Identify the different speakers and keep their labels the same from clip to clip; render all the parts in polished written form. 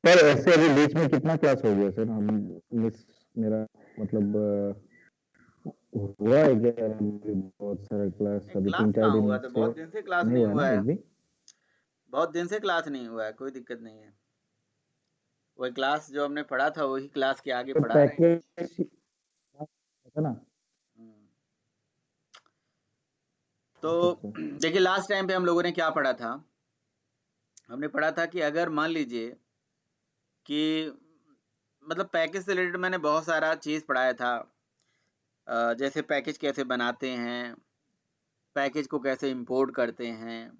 Speaker 1: पर ऐसे अभी बीच में कितना क्लास हो गया सर, हम मिस, मेरा मतलब हुआ है क्या अभी बहुत सारा क्लास
Speaker 2: नहीं,
Speaker 1: अभी
Speaker 2: क्लास
Speaker 1: 3-4
Speaker 2: कहाँ हुआ,
Speaker 1: दिन
Speaker 2: तो
Speaker 1: से
Speaker 2: बहुत दिन से क्लास
Speaker 1: नहीं
Speaker 2: नहीं
Speaker 1: हुआ है
Speaker 2: हुआ
Speaker 1: ना
Speaker 2: है।
Speaker 1: एक भी?
Speaker 2: बहुत दिन से क्लास नहीं हुआ है, कोई दिक्कत नहीं है। वही क्लास जो हमने पढ़ा था वही क्लास के आगे
Speaker 1: तो
Speaker 2: पढ़ा रहे हैं।
Speaker 1: पैकेज है ना?
Speaker 2: हम्म, तो
Speaker 1: अच्छा अच्छा।
Speaker 2: देखिए लास्ट टाइम पे हम लोगों ने क्या पढ़ा था। हमने पढ़ा था कि अगर मान लीजिए कि मतलब पैकेज से रिलेटेड मैंने बहुत सारा चीज़ पढ़ाया था। जैसे पैकेज कैसे बनाते हैं, पैकेज को कैसे इंपोर्ट करते हैं,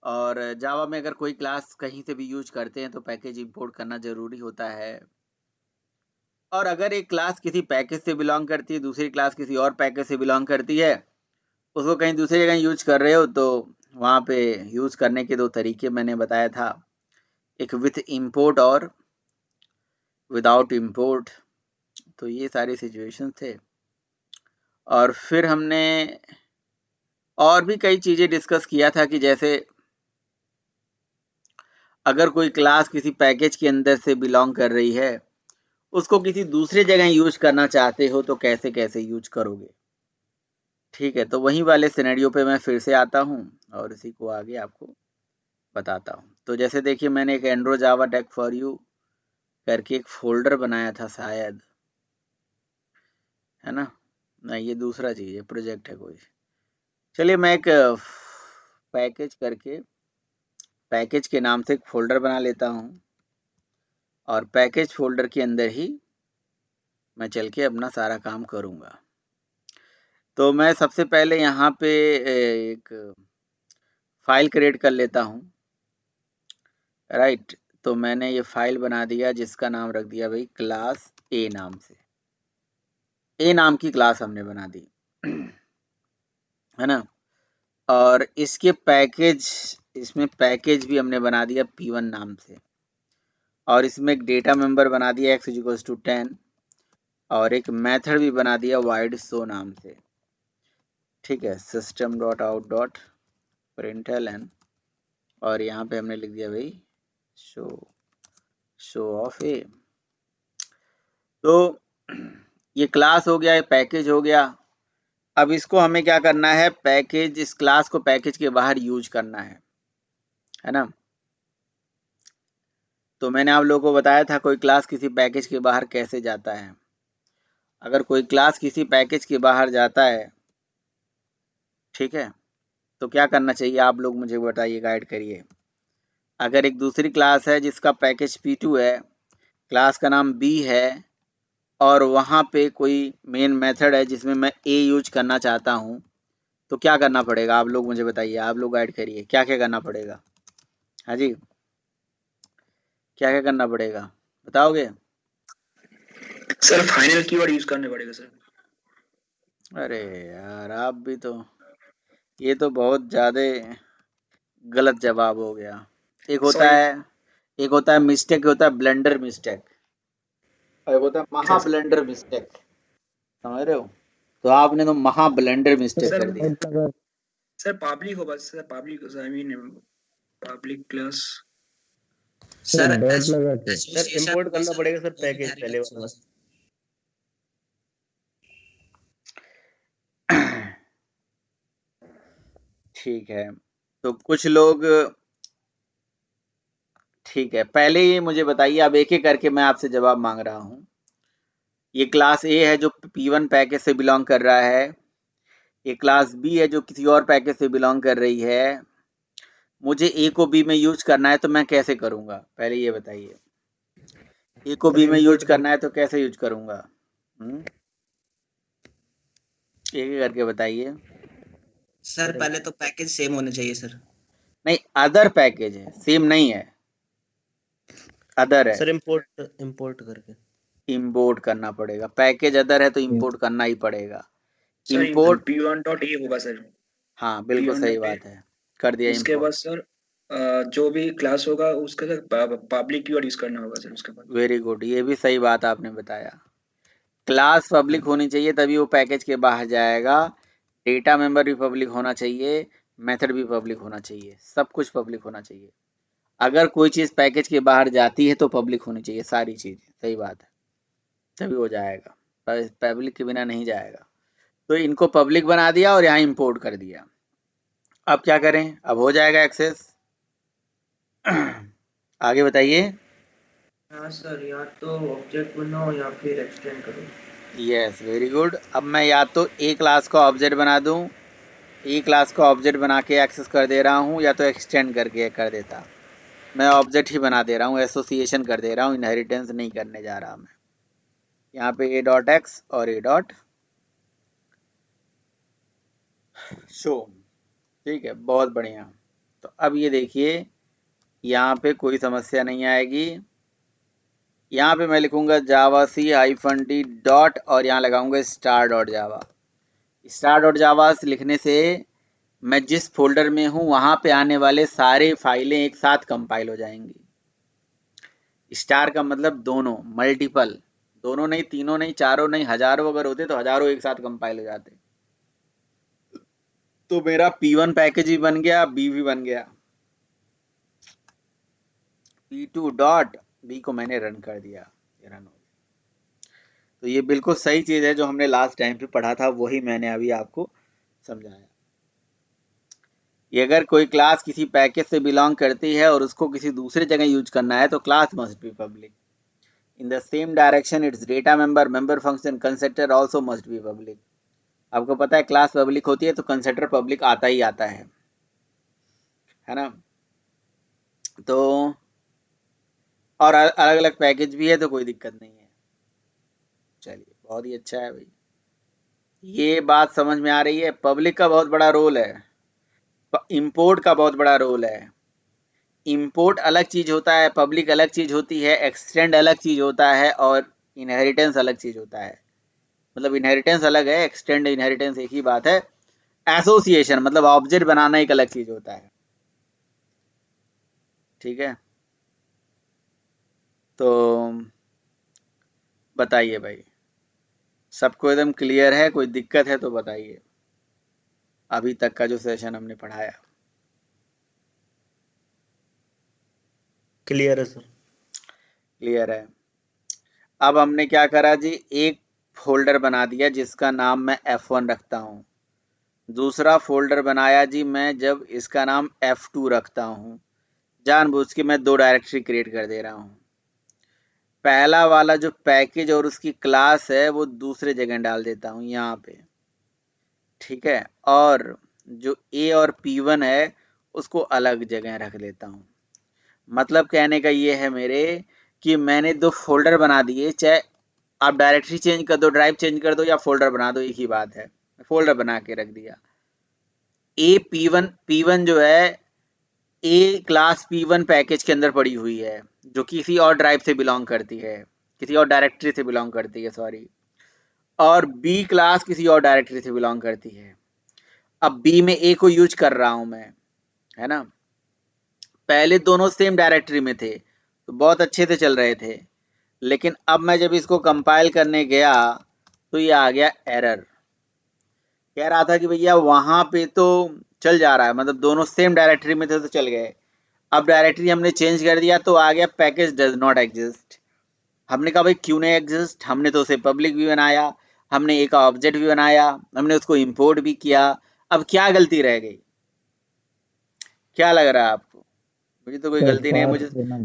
Speaker 2: और जावा में अगर कोई क्लास कहीं से भी यूज करते हैं तो पैकेज इंपोर्ट करना ज़रूरी होता है। और अगर एक क्लास किसी पैकेज से बिलोंग करती है, दूसरी क्लास किसी और पैकेज से बिलोंग करती है, उसको कहीं दूसरी जगह यूज कर रहे हो, तो वहाँ पे यूज करने के दो तरीके मैंने बताया था। एक विथ इंपोर्ट और विदाउट इंपोर्ट। तो ये सारे सिचुएशन थे। और फिर हमने और भी कई चीज़ें डिस्कस किया था कि जैसे अगर कोई क्लास किसी पैकेज के अंदर से बिलोंग कर रही है, उसको किसी दूसरे जगह यूज करना चाहते हो तो कैसे कैसे यूज करोगे। ठीक है, तो वहीं वाले सिनेरियो पे मैं फिर से आता हूँ और इसी को आगे आपको बताता हूँ। तो जैसे देखिए मैंने एक Andro Java Tech for you करके एक फ़ोल्डर बनाया था शायद, है ना? नहीं, ये दूसरा चीज़ है, प्रोजेक्ट है कोई। चलिए मैं एक पैकेज करके पैकेज के नाम से एक फ़ोल्डर बना लेता हूँ और पैकेज फ़ोल्डर के अंदर ही मैं चल के अपना सारा काम करूँगा। तो मैं सबसे पहले यहाँ पे एक फ़ाइल क्रिएट कर लेता हूँ, राइट? तो मैंने ये फ़ाइल बना दिया जिसका नाम रख दिया भाई क्लास ए नाम से। ए नाम की क्लास हमने बना दी, है ना? और इसमें पैकेज भी हमने बना दिया P1 नाम से। और इसमें एक डेटा मेंबर बना दिया x इक्वल्स टू 10 और एक मेथड भी बना दिया void show नाम से। ठीक है, system dot out dot println और यहाँ पे हमने लिख दिया भाई शो ऑफ ए। तो ये क्लास हो गया, ये पैकेज हो गया। अब इसको हमें क्या करना है, पैकेज, इस क्लास को पैकेज के बाहर यूज करना है ना? तो मैंने आप लोगों को बताया था कोई क्लास किसी पैकेज के बाहर कैसे जाता है। अगर कोई क्लास किसी पैकेज के बाहर जाता है, ठीक है, तो क्या करना चाहिए आप लोग मुझे बताइए, गाइड करिए। अगर एक दूसरी क्लास है जिसका पैकेज P2 है, क्लास का नाम B है और वहाँ पे कोई मेन मेथड है जिसमें मैं A यूज करना चाहता हूँ, तो क्या करना पड़ेगा आप लोग मुझे बताइए, आप लोग गाइड करिए क्या क्या करना पड़ेगा। हाँ जी, क्या क्या करना पड़ेगा बताओगे?
Speaker 3: सर फाइनल कीवर्ड यूज करने पड़ेगा सर।
Speaker 2: अरे यार आप भी तो, ये तो बहुत ज़्यादा गलत जवाब हो गया। एक होता
Speaker 3: सॉरी
Speaker 2: है एक होता है मिस्टेक, होता है ब्लेंडर मिस्टेक, और एक होता है महा
Speaker 3: सर।
Speaker 2: Blender mistake. समझ रहे हो? तो आपने तो महा ब्लेंडर मिस्टेक
Speaker 3: सर
Speaker 2: कर दिया।
Speaker 3: सर पब्लिक होगा sir, public I mean public class.
Speaker 1: Sir
Speaker 4: sir
Speaker 1: dot लगा के
Speaker 4: सर इंपोर्ट करना पड़ेगा सर पैकेज पहले वाला।
Speaker 2: ठीक है, तो कुछ लोग, ठीक है, पहले ही मुझे बताइए, अब एक एक करके मैं आपसे जवाब मांग रहा हूँ। ये क्लास ए है जो P1 पैकेज से बिलोंग कर रहा है, ये क्लास बी है जो किसी और पैकेज से बिलोंग कर रही है। मुझे ए को बी में यूज करना है तो मैं कैसे करूँगा, पहले ये बताइए। ए को
Speaker 3: सर
Speaker 2: बी में यूज
Speaker 3: इंपोर्ट कर।
Speaker 2: करना है तो कैसे यूज करूँगा? एक एक करके बताइए।
Speaker 4: सर पहले तो पैकेज सेम होने चाहिए सर।
Speaker 2: नहीं, अदर पैकेज है, सेम नहीं है, अदर है।
Speaker 4: सर इंपोर्ट करके।
Speaker 2: इंपोर्ट करना पड़ेगा, पैकेज अदर है तो इंपोर्ट करना ही पड़ेगा।
Speaker 3: Sir
Speaker 2: import,
Speaker 3: P1 dot A होगा सर।
Speaker 2: हाँ बिल्कुल
Speaker 3: P1
Speaker 2: सही
Speaker 3: डॉट ए।
Speaker 2: बात है, कर दिया
Speaker 3: उसके बाद
Speaker 2: इंपोर्ट।
Speaker 3: सर जो भी क्लास होगा उसका सर पब्लिक कीवर्ड यूज करना होगा सर उसके बाद।
Speaker 2: वेरी गुड, ये भी सही बात आपने बताया। क्लास पब्लिक होनी चाहिए तभी वो पैकेज के बाहर जाएगा। डेटा मेंबर भी पब्लिक होना चाहिए, मेथड भी पब्लिक होना चाहिए, सब कुछ पब्लिक होना चाहिए। अगर कोई चीज़ पैकेज के बाहर जाती है तो पब्लिक होनी चाहिए सारी चीज़ें, सही बात है, तभी वो जाएगा, पब्लिक के बिना नहीं जाएगा। तो इनको पब्लिक बना दिया और यहाँ इंपोर्ट कर दिया। अब क्या करें, अब हो जाएगा एक्सेस। आगे बताइए।
Speaker 5: हाँ सर, या तो ऑब्जेक्ट बनाओ या फिर एक्सटेंड करो।
Speaker 2: Yes, very good. अब मैं या तो ए क्लास का ऑब्जेक्ट बना दूं, ए क्लास का ऑब्जेक्ट बना के एक्सेस कर दे रहा हूं, या तो एक्सटेंड करके कर देता। मैं ऑब्जेक्ट ही बना दे रहा हूं, एसोसिएशन कर दे रहा हूं, इनहेरिटेंस नहीं करने जा रहा मैं। यहाँ पे ए डॉट एक्स और ए डॉट शो, ठीक है, बहुत बढ़िया। तो अब ये देखिए, यहाँ पे कोई समस्या नहीं आएगी। यहाँ पे मैं लिखूंगा जावा सी हाइफन टी डॉट और यहाँ लगाऊंगा स्टार डॉट जावा। स्टार डॉट जावा लिखने से मैं जिस फोल्डर में हूँ वहाँ पे आने वाले सारे फाइलें एक साथ कंपाइल हो जाएंगी। स्टार का मतलब दोनों, मल्टीपल, दोनों नहीं, तीनों नहीं, चारों नहीं, हजारों अगर होते तो हजारों एक साथ कंपाइल हो जाते। तो मेरा P1 पैकेज भी बन गया, B भी बन गया, P2 डॉट B को मैंने रन कर दिया, ये रन हो गया। तो ये बिल्कुल सही चीज़ है जो हमने लास्ट टाइम पे पढ़ा था, वही मैंने अभी आपको समझाया। ये अगर कोई क्लास किसी पैकेज से बिलोंग करती है और उसको किसी दूसरे जगह यूज करना है तो class must be public. In the same direction it's data member, member function, constructor also must be public. आपको पता है क्लास पब्लिक होती है तो कंस्ट्रक्टर पब्लिक आता ही आता है ना। तो और अलग अलग पैकेज भी है तो कोई दिक्कत नहीं है। चलिए, बहुत ही अच्छा है भाई, ये बात समझ में आ रही है। पब्लिक का बहुत बड़ा रोल है, इंपोर्ट का बहुत बड़ा रोल है। इंपोर्ट अलग चीज होता है, पब्लिक अलग चीज होती है, एक्सटेंड अलग चीज होता है, और इनहेरिटेंस अलग चीज होता है। मतलब इनहेरिटेंस अलग है, एक्सटेंड इनहेरिटेंस एक ही बात है। एसोसिएशन मतलब ऑब्जेक्ट बनाना एक अलग चीज होता है, ठीक है। तो बताइए भाई, सबको एकदम क्लियर है? कोई दिक्कत है तो बताइए, अभी तक का जो सेशन हमने पढ़ाया।
Speaker 6: क्लियर है सर।
Speaker 2: क्लियर है। अब हमने क्या करा जी, एक फोल्डर बना दिया जिसका नाम मैं F1 रखता हूँ। दूसरा फोल्डर बनाया जी मैं जब इसका नाम F2 रखता हूँ। जानबूझ के मैं दो डायरेक्टरी क्रिएट कर दे रहा हूँ। पहला वाला जो पैकेज और उसकी क्लास है वो दूसरे जगह डाल देता हूँ यहाँ पे, ठीक है। और जो A और P1 है उसको अलग जगह रख लेता हूँ। मतलब कहने का ये है मेरे कि मैंने दो फोल्डर बना दिए, चाहे आप डायरेक्टरी चेंज कर दो, ड्राइव चेंज कर दो या फोल्डर बना दो, एक ही बात है। फोल्डर बना के रख दिया। ए P1 जो है ए क्लास P1 पैकेज के अंदर पड़ी हुई है, जो किसी और ड्राइव से बिलोंग करती है, किसी और डायरेक्टरी से बिलोंग करती है, सॉरी। और बी क्लास किसी और डायरेक्टरी से बिलोंग करती है। अब बी में ए को यूज कर रहा हूं मैं, है ना। पहले दोनों सेम डायरेक्टरी में थे तो बहुत अच्छे से चल रहे थे, लेकिन अब मैं जब इसको कंपाइल करने गया तो ये आ गया एरर। कह रहा था कि भैया वहां पे तो चल जा रहा है, मतलब दोनों सेम डायरेक्टरी में थे तो चल गए। अब डायरेक्टरी हमने चेंज कर दिया तो आ गया पैकेज डज नॉट एग्जिस्ट। हमने कहा भाई क्यों नहीं एग्जिस्ट, हमने तो उसे पब्लिक भी बनाया, हमने एक ऑब्जेक्ट भी बनाया, हमने उसको इंपोर्ट भी किया। अब क्या गलती रह गई, क्या लग रहा है आपको? मुझे तो कोई
Speaker 1: सर
Speaker 2: गलती नहीं है,
Speaker 1: पाथ
Speaker 2: मुझे
Speaker 1: देना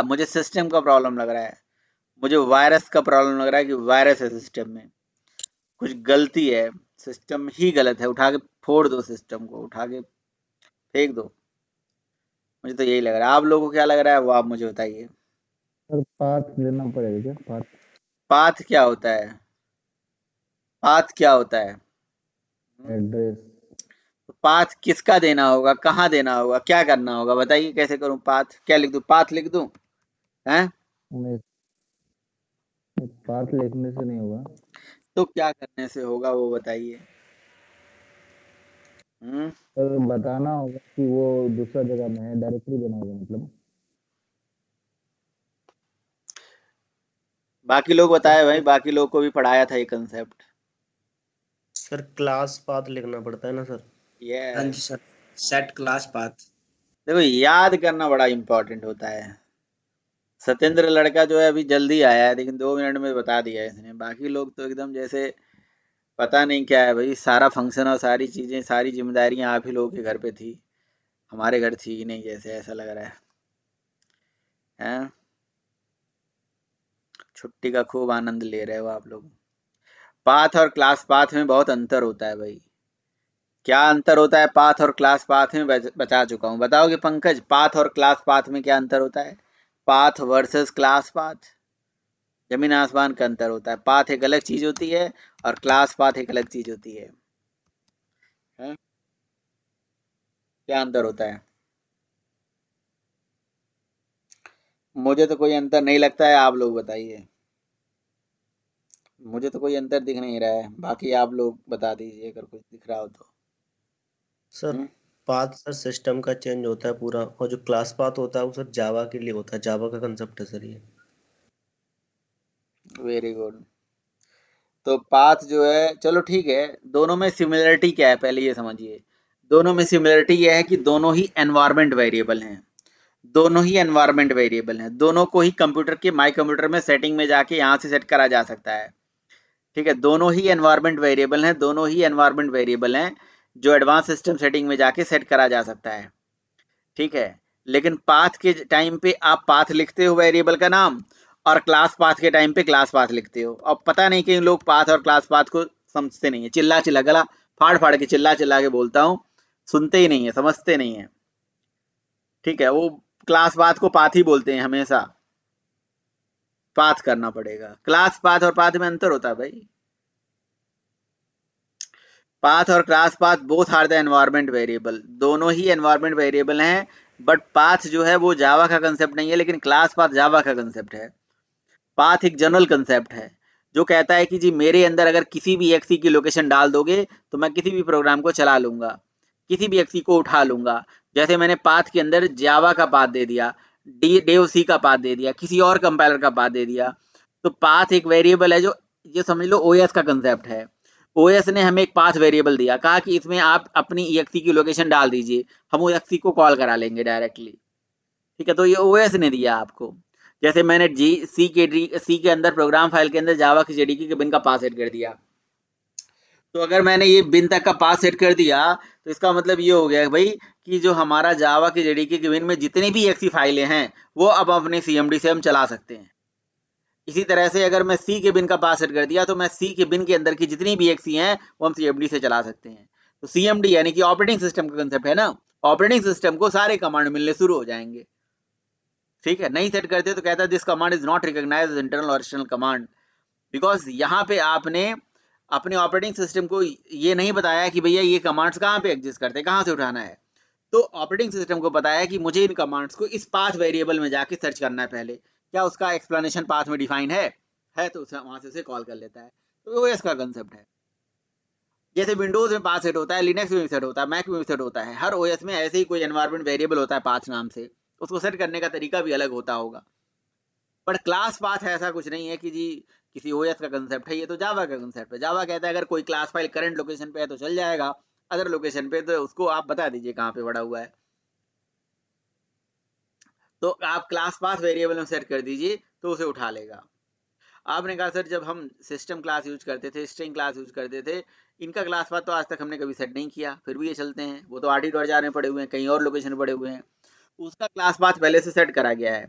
Speaker 2: मुझे सिस्टम का प्रॉब्लम लग रहा है। मुझे वायरस का प्रॉब्लम लग रहा है कि वायरस है सिस्टम में, कुछ गलती है, सिस्टम ही गलत है। उठा के फोड़ दो, सिस्टम को उठा के फेंक दो। मुझे तो यही लग रहा है, आप लोगों को क्या लग रहा है वो आप मुझे बताइए।
Speaker 1: सर पाथ देना पड़ेगा क्या? पाथ
Speaker 2: पाथ क्या होता है? पाथ क्या होता है?
Speaker 1: एड्रेस
Speaker 2: तो पाथ किसका देना होगा, कहाँ देना होगा, क्या करना होगा, बताइए कैसे करूं? पाथ क्या लिख दूं, पाथ लिख दूं? हैं?
Speaker 1: में पाथ लिखने से नहीं होगा।
Speaker 2: तो क्या करने से होगा वो बताइए।
Speaker 1: सर बताना होगा कि वो दूसरा जगह में है, डायरेक्टरी बनाएगा मतलब।
Speaker 2: बाकी लोग बताए भाई, बाकी लोग को भी पढ़ाया था ये कंसेप्ट।
Speaker 6: सर क्लास पाथ लिखना पड़ता है ना सर?
Speaker 4: हाँ जी
Speaker 2: yes,
Speaker 4: sir, set class path.
Speaker 2: देखो याद करना बड़ा इंपॉर्टेंट होता है। सत्येंद्र लड़का जो है अभी जल्दी आया है, लेकिन 2 मिनट में बता दिया है इसने। बाकी लोग तो एकदम जैसे पता नहीं क्या है भाई, सारा फंक्शन और सारी चीजें, सारी जिम्मेदारियां आप ही लोगों के घर पे थी, हमारे घर थी ही नहीं, जैसे ऐसा लग रहा है। हैं? छुट्टी का खूब आनंद ले रहे हो आप लोग। पाथ और क्लास पाथ में बहुत अंतर होता है भाई। क्या अंतर होता है पाथ और क्लास पाथ में, बता चुका हूँ। बताओगे पंकज, पाथ और क्लास पाथ में क्या अंतर होता है? पाथ वर्सेस क्लास पाथ, जमीन आसमान का अंतर होता है। पाथ एक अलग चीज होती है और क्लास पाथ एक अलग चीज होती है। क्या अंतर होता है? मुझे तो कोई अंतर नहीं लगता है, आप लोग बताइए। मुझे तो कोई अंतर दिख नहीं रहा है, बाकी आप लोग बता दीजिए अगर कुछ दिख रहा हो तो।
Speaker 6: सर पाथ सर सिस्टम का चेंज होता है पूरा, और जो क्लास पाथ होता है वो सर जावा के लिए होता है, जावा का कंसेप्ट है सर ये।
Speaker 2: Very good. तो पाथ जो है, चलो ठीक है, दोनों में सिमिलरिटी क्या है पहले ये समझिए। दोनों में सिमिलरिटी यह है कि दोनों ही एनवायरमेंट वेरिएबल हैं। दोनों ही एनवायरमेंट वेरिएबल हैं। दोनों को ही कंप्यूटर के माई कंप्यूटर में सेटिंग में जाके यहाँ से सेट करा जा सकता है। ठीक है, दोनों ही एनवायरमेंट वेरिएबल हैं। दोनों ही एनवायरमेंट वेरिएबल हैं जो एडवांस सिस्टम सेटिंग में जाके सेट करा जा सकता है। ठीक है, लेकिन पाथ के टाइम पे आप पाथ लिखते हो वेरिएबल का नाम, और क्लास पाथ के टाइम पे क्लास पाथ लिखते हो। अब पता नहीं कि लोग पाथ और क्लास पाथ को समझते नहीं है। चिल्ला चिल्ला गला फाड़ फाड़ के चिल्ला चिल्ला के बोलता हूँ, सुनते ही नहीं है, समझते नहीं है। ठीक है, वो क्लास पाथ को पाथ ही बोलते हैं हमेशा। पाथ करना पड़ेगा। क्लास पाथ और पाथ में अंतर होता है भाई। पाथ और class path both are the environment variable. दोनों ही एनवायरमेंट वेरिएबल हैं, बट पाथ जो है वो जावा का कंसेप्ट नहीं है, लेकिन क्लास पाथ जावा का कंसेप्ट है। पाथ एक जनरल कंसेप्ट है जो कहता है कि जी मेरे अंदर अगर किसी भी एक्सी की लोकेशन डाल दोगे तो मैं किसी भी प्रोग्राम को चला लूंगा, किसी भी एक्सी को उठा लूंगा। जैसे मैंने पाथ के अंदर जावा का पाथ दे दिया, डेव सी का पाथ दे दिया, किसी और कंपाइलर का पाथ दे दिया। तो पाथ एक वेरिएबल है जो, ये समझ लो ओएस का कंसेप्ट है। ओएस ने हमें एक पाथ वेरिएबल दिया, कहा कि इसमें आप अपनी एक्सी की लोकेशन डाल दीजिए, हम वो एक्सी को कॉल करा लेंगे डायरेक्टली। ठीक है, तो ये ओएस ने दिया आपको। जैसे मैंने सी के अंदर प्रोग्राम फाइल के अंदर जावा की जेडीके के बिन का पास सेट कर दिया, तो अगर मैंने ये बिन तक का पास सेट कर दिया तो इसका मतलब ये हो गया भाई कि जो हमारा जावा की जेडीके के बिन में जितनी भी एक्सी फाइलें हैं वो अब अपने सीएमडी से हम चला सकते हैं। इसी तरह से अगर मैं सी के बिन का पास सेट कर दिया तो मैं सी के बिन के अंदर की जितनी भी एक्सी हैं वो हम सीएमडी से चला सकते हैं। तो सीएमडी यानी कि ऑपरेटिंग सिस्टम का कंसेप्ट है ना। ऑपरेटिंग सिस्टम को सारे कमांड मिलने शुरू हो जाएंगे। ठीक है, नहीं सेट करते तो कहता है this command is not recognised as internal और एक्सटर्नल कमांड, बिकॉज यहाँ पे आपने अपने ऑपरेटिंग सिस्टम को ये नहीं बताया कि भैया ये कमांड्स कहाँ पे एग्जिस्ट करते हैं, कहाँ से उठाना है। तो ऑपरेटिंग सिस्टम को बताया कि मुझे इन कमांड्स को इस पाथ वेरिएबल में जाके सर्च करना है पहले, क्या उसका एक्सप्लेनेशन पाथ में डिफाइन है तो वहां से उसे कॉल कर लेता है। तो ओएस का कंसेप्ट है। जैसे विंडोज में पाथ सेट होता है, लिनक्स में भी सेट होता है, मैक में भी सेट होता है, हर ओएस में ऐसे ही कोई एनवायरमेंट वेरिएबल होता है पाथ नाम से, उसको सेट करने का तरीका भी अलग होता होगा। बट क्लास पाथ ऐसा कुछ नहीं है कि जी किसी ओएस का कंसेप्ट है, ये तो जावा का कंसेप्ट है। जावा कहता है अगर कोई क्लास फाइल करंट लोकेशन पे है तो चल जाएगा, अदर लोकेशन पे तो उसको आप बता दीजिए कहाँ पे पड़ा हुआ है। तो आप क्लास पाथ वेरिएबल में सेट कर दीजिए तो उसे उठा लेगा। आपने कहा सर जब हम सिस्टम क्लास यूज करते थे, स्ट्रिंग क्लास यूज करते थे, इनका क्लास पाथ तो आज तक हमने कभी सेट नहीं किया, फिर भी ये चलते हैं। वो तो RT.jar में पड़े हुए हैं, कहीं और लोकेशन पड़े हुए हैं, उसका क्लास पाथ पहले से सेट करा गया है।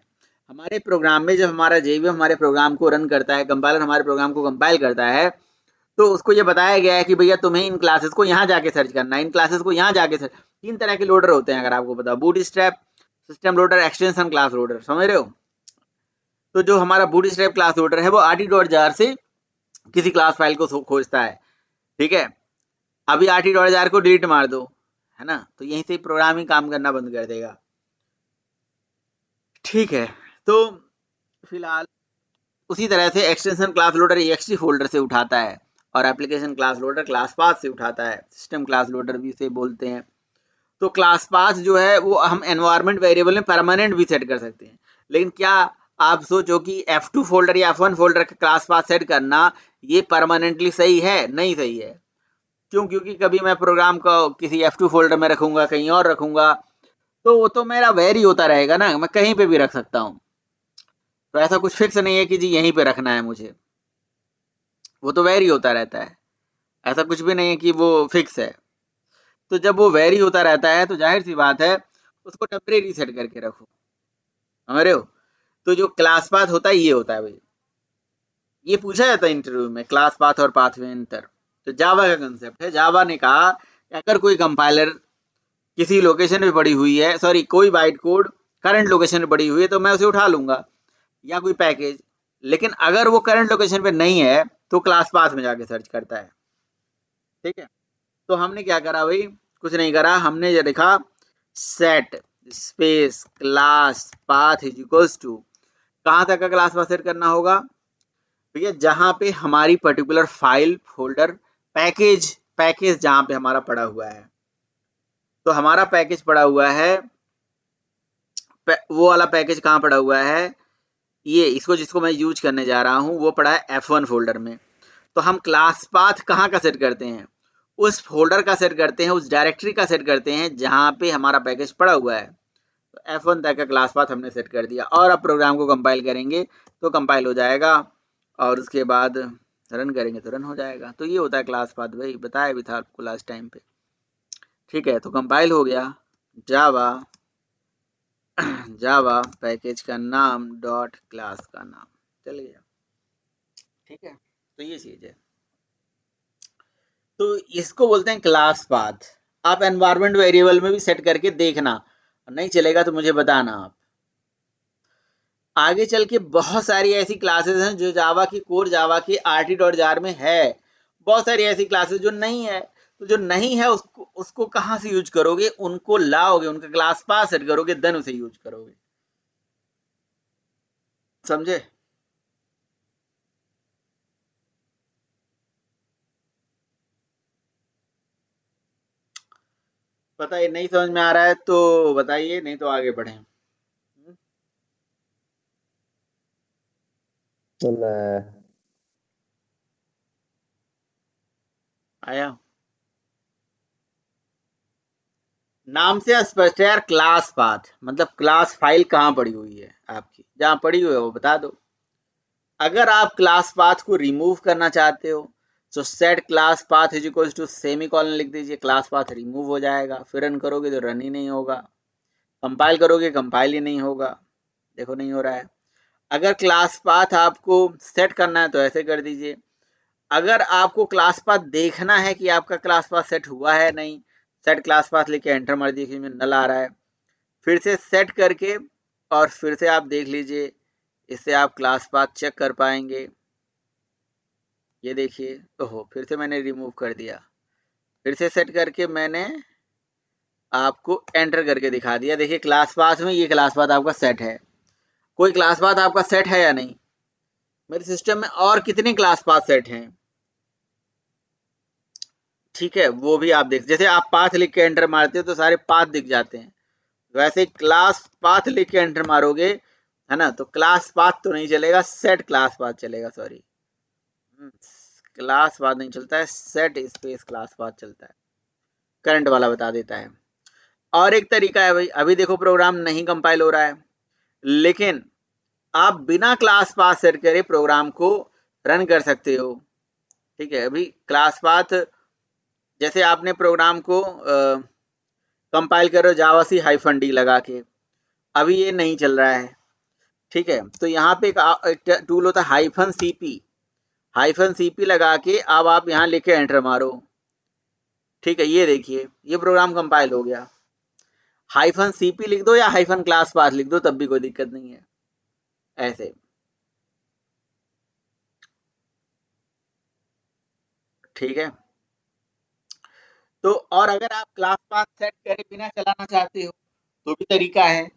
Speaker 2: हमारे प्रोग्राम में जब हमारा जेवीएम हमारे प्रोग्राम को रन करता है, कंपाइलर हमारे प्रोग्राम को कंपाइल करता है, तो उसको ये बताया गया है कि भैया तुम्हें इन क्लासेस को यहाँ जाके सर्च करना है, इन क्लासेस को यहाँ जाके सर्च। 3 तरह के लोडर होते हैं अगर आपको पता, bootstrap, system loader, extension class loader, समझ रहे हो। तो जो हमारा बूटस्ट्रैप क्लास लोडर है वो RT.jar से किसी क्लास फाइल को खोजता है। ठीक है, अभी RT.jar को डिलीट मार दो, है ना, तो यहीं से प्रोग्रामिंग काम करना बंद कर देगा। ठीक है, तो फिलहाल उसी तरह से extension class loader ext folder से उठाता है, और application class loader class path से उठाता है, सिस्टम क्लास लोडर भी इसे बोलते हैं। तो क्लास पाथ जो है वो हम एनवायरमेंट वेरिएबल में परमानेंट भी सेट कर सकते हैं। लेकिन क्या आप सोचो कि F2 फोल्डर या F1 फोल्डर का क्लास पाथ सेट करना ये परमानेंटली सही है? नहीं सही है। क्यों? क्योंकि कभी मैं प्रोग्राम को किसी F2 फोल्डर में रखूंगा, कहीं और रखूंगा, तो वो तो मेरा वेरी होता रहेगा ना, मैं कहीं पे भी रख सकता हूँ। तो ऐसा कुछ फिक्स नहीं है कि जी यहीं पे रखना है मुझे, वो तो वेरी होता रहता है। ऐसा कुछ भी नहीं है कि वो फिक्स है। तो जब वो वेरी होता रहता है तो जाहिर सी बात है उसको टेम्परेरी सेट करके रखो, समझ रहे हो। तो जो क्लास पाथ होता है ये होता है भाई, ये पूछा जाता है इंटरव्यू में, क्लास पाथ और पाथ में अंतर। तो जावा का कंसेप्ट है, जावा ने कहा कि अगर कोई कंपाइलर किसी लोकेशन पे पड़ी हुई है, सॉरी कोई बाइट कोड करंट लोकेशन पे पड़ी हुई है तो मैं उसे उठा लूंगा, या कोई पैकेज। लेकिन अगर वो करंट लोकेशन पे नहीं है तो क्लास पाथ में जाके सर्च करता है, ठीक है। तो हमने क्या करा भाई, कुछ नहीं करा, हमने ये लिखा set space class path is equals to, कहां तक का क्लास पाथ सेट करना होगा भैया, जहां पे हमारी पर्टिकुलर फाइल फोल्डर पैकेज जहां पे हमारा पड़ा हुआ है। तो हमारा पैकेज पड़ा हुआ है, वो वाला पैकेज कहाँ पड़ा हुआ है, ये इसको जिसको मैं यूज करने जा रहा हूँ वो पड़ा है F1 फोल्डर में। तो हम क्लास पाथ कहाँ का सेट करते हैं, उस फोल्डर का सेट करते हैं, उस डायरेक्टरी का सेट करते हैं जहां पे हमारा पैकेज पड़ा हुआ है। तो F1 तक का क्लास पाथ हमने सेट कर दिया, और अब प्रोग्राम को कंपाइल करेंगे तो कंपाइल हो जाएगा, और उसके बाद रन करेंगे तो रन हो जाएगा। तो ये होता है क्लास पाथ भाई, बताया भी था आपको लास्ट टाइम पे, ठीक है। तो कंपाइल हो गया, जावा जावा पैकेज का नाम डॉट क्लास का नाम चल गया, ठीक है। तो ये चीज है, तो इसको बोलते हैं क्लास पाथ। आप एनवायरनमेंट वेरिएबल में भी सेट करके देखना, नहीं चलेगा तो मुझे बताना आप। आगे चल के बहुत सारी ऐसी क्लासेस हैं जो जावा की कोर जावा के rt.jar में है, बहुत सारी ऐसी क्लासेस जो नहीं है। तो जो नहीं है उसको कहाँ से यूज करोगे, उनको लाओगे, उनका क्लास पाथ सेट करोगे, देन उसे यूज करोगे, समझे। पता है नहीं समझ में आ रहा है तो बताइए, नहीं तो आगे बढ़े। आया, नाम से स्पष्ट है यार, क्लास पाथ मतलब क्लास फाइल कहाँ पड़ी हुई है आपकी, जहाँ पड़ी हुई है वो बता दो। अगर आप क्लास पाथ को रिमूव करना चाहते हो तो set class path is equal to semicolon लिख दीजिए, क्लास पाथ रिमूव हो जाएगा, फिर रन करोगे तो रन ही नहीं होगा, कंपाइल करोगे कंपाइल ही नहीं होगा, देखो नहीं हो रहा है। अगर क्लास पाथ आपको सेट करना है तो ऐसे कर दीजिए। अगर आपको क्लास पाथ देखना है कि आपका क्लास पाथ सेट हुआ है नहीं, सेट क्लास पाथ लेके एंटर मार दीजिए, में नल आ रहा है, फिर से सेट करके और फिर से आप देख लीजिए, इससे आप क्लास पाथ चेक कर पाएंगे। ये देखिए, ओहो फिर से मैंने रिमूव कर दिया, फिर से सेट करके मैंने आपको एंटर करके दिखा दिया। देखिए क्लास पाथ में ये क्लास पाथ आपका सेट है। कोई क्लास पाथ आपका सेट है या नहीं, मेरे सिस्टम में और कितने क्लास पाथ सेट हैं, ठीक है, वो भी आप देख, जैसे आप पाथ लिख के एंटर मारते हो तो सारे पाथ दिख जाते हैं, वैसे क्लास पाथ लिख के एंटर मारोगे है ना, तो क्लास पाथ तो नहीं चलेगा, सेट क्लास पाथ चलेगा, सॉरी क्लास पाथ नहीं चलता है, सेट स्पेस क्लास पाथ चलता है, करंट वाला बता देता है। और एक तरीका है भाई, अभी देखो प्रोग्राम नहीं कंपाइल हो रहा है, लेकिन आप बिना क्लास पाथ सेट करे प्रोग्राम को रन कर सकते हो, ठीक है। अभी क्लास पाथ जैसे आपने प्रोग्राम को कंपाइल करो जावा सी -d लगा के, अभी ये नहीं चल रहा है, ठीक है। तो यहाँ पे एक टूल होता है -cp लगा के, अब आप यहाँ लिख के एंटर मारो, ठीक है। ये देखिए ये प्रोग्राम कंपाइल हो गया, -cp लिख दो या -क्लास पाथ लिख दो तब भी कोई दिक्कत नहीं है, ऐसे, ठीक है। तो और अगर आप क्लास पाथ सेट करे बिना चलाना चाहते हो तो भी तरीका है,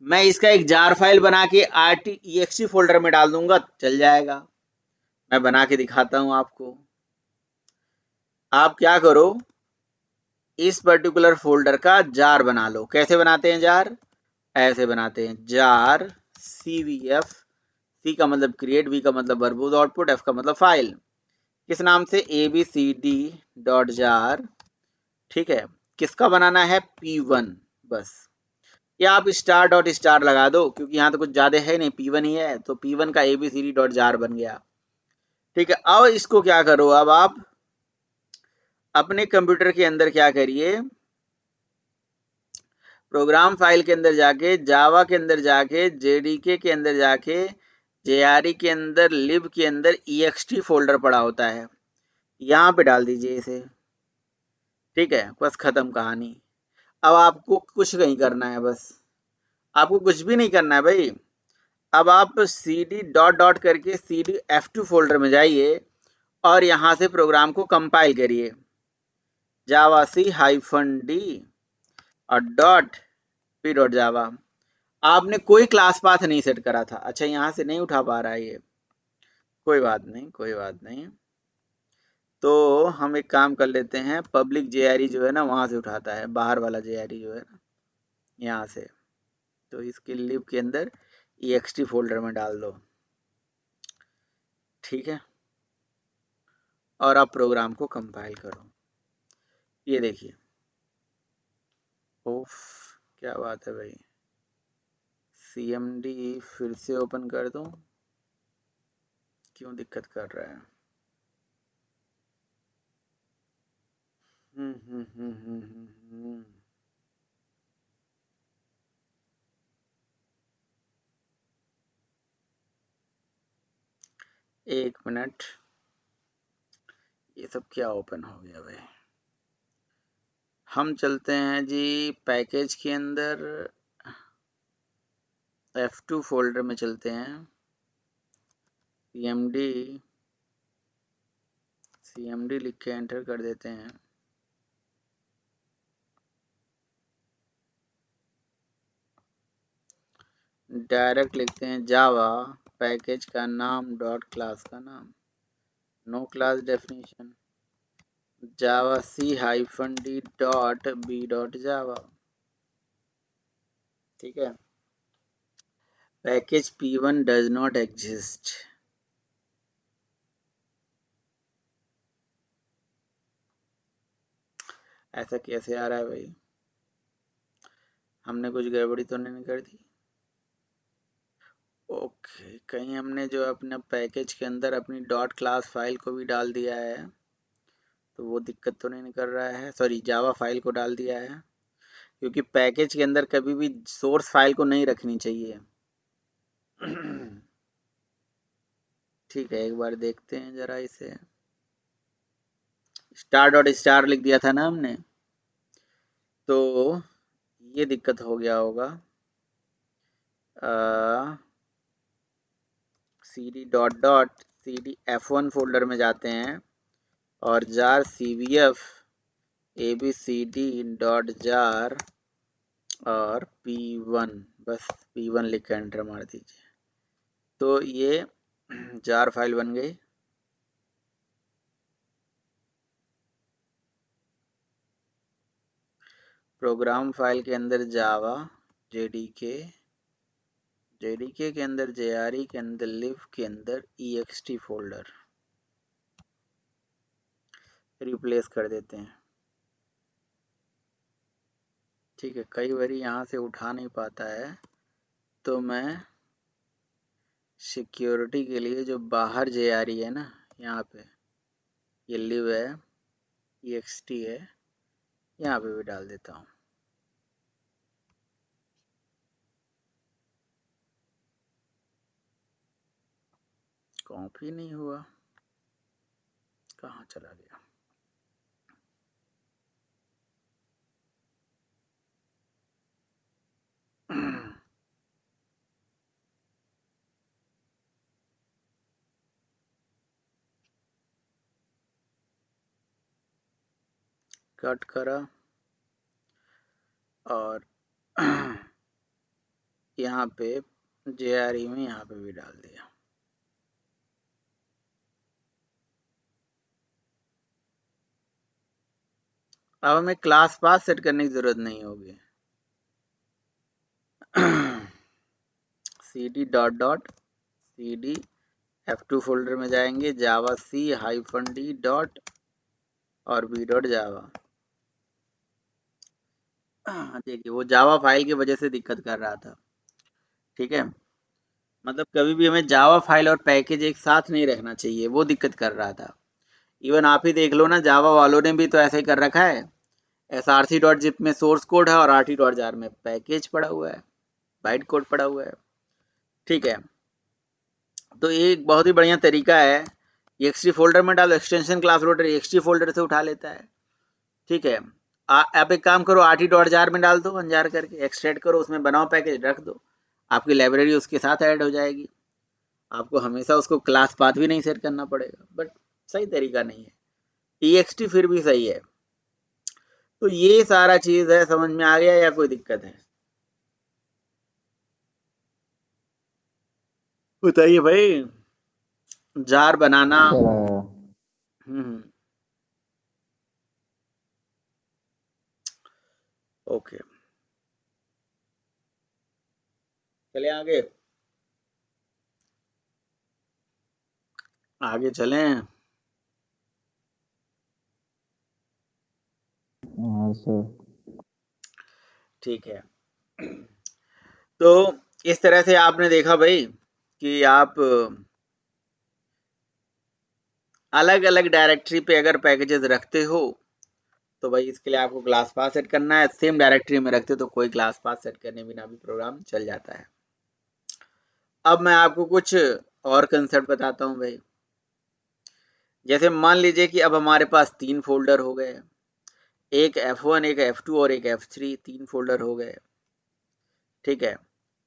Speaker 2: मैं इसका एक जार फाइल बना के RTEXT फोल्डर में डाल दूंगा, चल जाएगा। मैं बना के दिखाता हूं आपको। आप क्या करो, इस पर्टिकुलर फोल्डर का जार बना लो। कैसे बनाते हैं जार, ऐसे बनाते हैं, जार CVF, C का मतलब क्रिएट, V का मतलब वर्बोज आउटपुट, F का मतलब फाइल, किस नाम से, abcd.jar, ठीक है। किसका बनाना है, P1 बस। या आप स्टार डॉट स्टार लगा दो, क्योंकि यहाँ तो कुछ ज्यादा है नहीं, P1 ही है, तो P1 का ABCD डॉट जार बन गया। ठीक है, अब इसको क्या करो, अब आप अपने कंप्यूटर के अंदर क्या करिए, प्रोग्राम फाइल के अंदर जाके, जावा के अंदर जाके, जेडीके के अंदर जाके, JRE के अंदर, लिब के अंदर EXT फोल्डर पड़ा होता है, यहाँ पे डाल दीजिए इसे। ठीक है, बस खत्म कहानी। अब आपको कुछ नहीं करना है, बस आपको कुछ भी नहीं करना है भाई। अब आप cd डॉट डॉट करके cd F2 फोल्डर में जाइए और यहां से प्रोग्राम को कंपाइल करिए, जावा C-D और डॉट p डॉट जावा। आपने कोई क्लास पाथ नहीं सेट करा था। अच्छा, यहाँ से नहीं उठा पा रहा है ये, कोई बात नहीं, कोई बात नहीं। तो हम एक काम कर लेते हैं, पब्लिक JRE जो है ना वहां से उठाता है, बाहर वाला JRE जो है ना, यहाँ से। तो इसके लिब के अंदर EXT फोल्डर में डाल दो। ठीक है, और आप प्रोग्राम को कंपाइल करो। ये देखिए, ओफ, क्या बात है भाई। CMD फिर से ओपन कर दूं, क्यों दिक्कत कर रहा है? हम्म। एक मिनट, ये सब क्या ओपन हो गया भाई? हम चलते हैं जी पैकेज के अंदर, F2 फोल्डर में चलते हैं, CMD लिख के एंटर कर देते हैं। डायरेक्ट लिखते हैं जावा, पैकेज का नाम डॉट क्लास का नाम, नो क्लास डेफिनेशन, जावा C-D dot B dot Java. ठीक है, package P1 does not exist. ऐसा कैसे आ रहा है भाई? हमने कुछ गड़बड़ी तो नहीं कर दी? ओके, कहीं हमने जो अपने पैकेज के अंदर अपनी डॉट क्लास फाइल को भी डाल दिया है, तो वो दिक्कत तो नहीं कर रहा है? सॉरी, जावा फाइल को डाल दिया है, क्योंकि पैकेज के अंदर कभी भी सोर्स फाइल को नहीं रखनी चाहिए। ठीक है, एक बार देखते हैं जरा इसे। स्टार डॉट स्टार लिख दिया था ना हमने, तो ये दिक्कत हो गया होगा। cd dot dot cd F1 folder में जाते हैं और jar cvf abcd dot jar और P1, बस P1 लिख कर एंटर मार दीजिए। तो ये जार फाइल बन गई। प्रोग्राम फाइल के अंदर जावा, जेडीके के अंदर JRE के अंदर लिव के अंदर EXT फोल्डर रिप्लेस कर देते हैं। ठीक है, कई बार यहाँ से उठा नहीं पाता है, तो मैं सिक्योरिटी के लिए जो बाहर JRE है ना, यहाँ पे ये लिव है, EXT है, यहाँ पे भी डाल देता हूँ। कॉपी नहीं हुआ, कहाँ चला गया? कट करा और यहाँ पे JRE में यहाँ पे भी डाल दिया। अब हमें क्लास पाथ सेट करने की जरूरत नहीं होगी। cd dot dot cd F2 folder में जाएंगे, जावा C-D डॉट और B डॉट जावा। देखिए वो जावा फाइल की वजह से दिक्कत कर रहा था, ठीक है। मतलब कभी भी हमें जावा फाइल और पैकेज एक साथ नहीं रखना चाहिए, वो दिक्कत कर रहा था। इवन आप ही देख लो ना, जावा वालों ने भी तो ऐसा ही कर रखा है। src.zip में सोर्स कोड है और rt.jar में पैकेज पड़ा हुआ है, बाइट कोड पड़ा हुआ है, ठीक है। तो ये एक बहुत ही बढ़िया तरीका है। ext फोल्डर में डालो, extension class loader ext folder से उठा लेता है, ठीक है। आप एक काम करो, rt.jar में डाल दो, अनजार करके एक्सट्रैक्ट करो, उसमें बनाओ पैकेज, रख दो, आपकी लाइब्रेरी उसके साथ ऐड हो जाएगी। आपको हमेशा उसको क्लास पाथ भी नहीं सेट करना पड़ेगा, बट सही तरीका नहीं है। ext फिर भी सही है। तो ये सारा चीज है, समझ में आ गया या कोई दिक्कत है? बताइए भाई। जार बनाना। ओके, चले आगे, आगे चलें।
Speaker 1: हाँ सर।
Speaker 2: ठीक है। तो इस तरह से आपने देखा भाई कि आप अलग अलग डायरेक्टरी पे अगर पैकेजेस रखते हो तो भाई इसके लिए आपको क्लास पाथ सेट करना है। सेम डायरेक्टरी में रखते हो तो कोई क्लास पाथ सेट करने बिना भी प्रोग्राम चल जाता है। अब मैं आपको कुछ और कंसेप्ट बताता हूँ भाई। जैसे मान लीजिए कि अब हमारे पास 3 फोल्डर हो गए, एक F1, एक F2 और एक F3, 3 फोल्डर हो गए, ठीक है।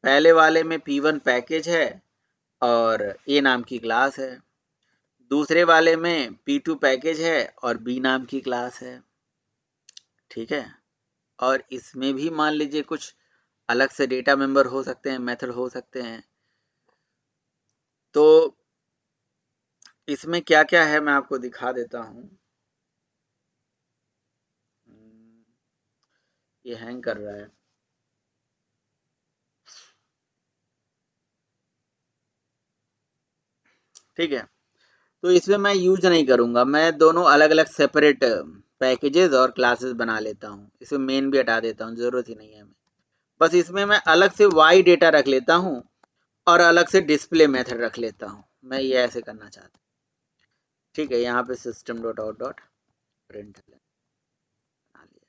Speaker 2: पहले वाले में P1 पैकेज है और A नाम की क्लास है, दूसरे वाले में P2 पैकेज है और B नाम की क्लास है, ठीक है। और इसमें भी मान लीजिए कुछ अलग से डेटा मेंबर हो सकते हैं, मेथड हो सकते हैं। तो इसमें क्या क्या है मैं आपको दिखा देता हूँ। ये हैंग कर रहा है, ठीक है। तो इसमें मैं यूज नहीं करूंगा, मैं दोनों अलग अलग सेपरेट पैकेजेस और क्लासेस बना लेता हूँ। इसमें मेन भी हटा देता हूँ, जरूरत ही नहीं है हमें। बस इसमें मैं अलग से वाई डेटा रख लेता हूँ और अलग से डिस्प्ले मेथड रख लेता हूँ। मैं ये ऐसे करना चाहता हूँ, ठीक है। यहाँ पे system.out.println बना लिया,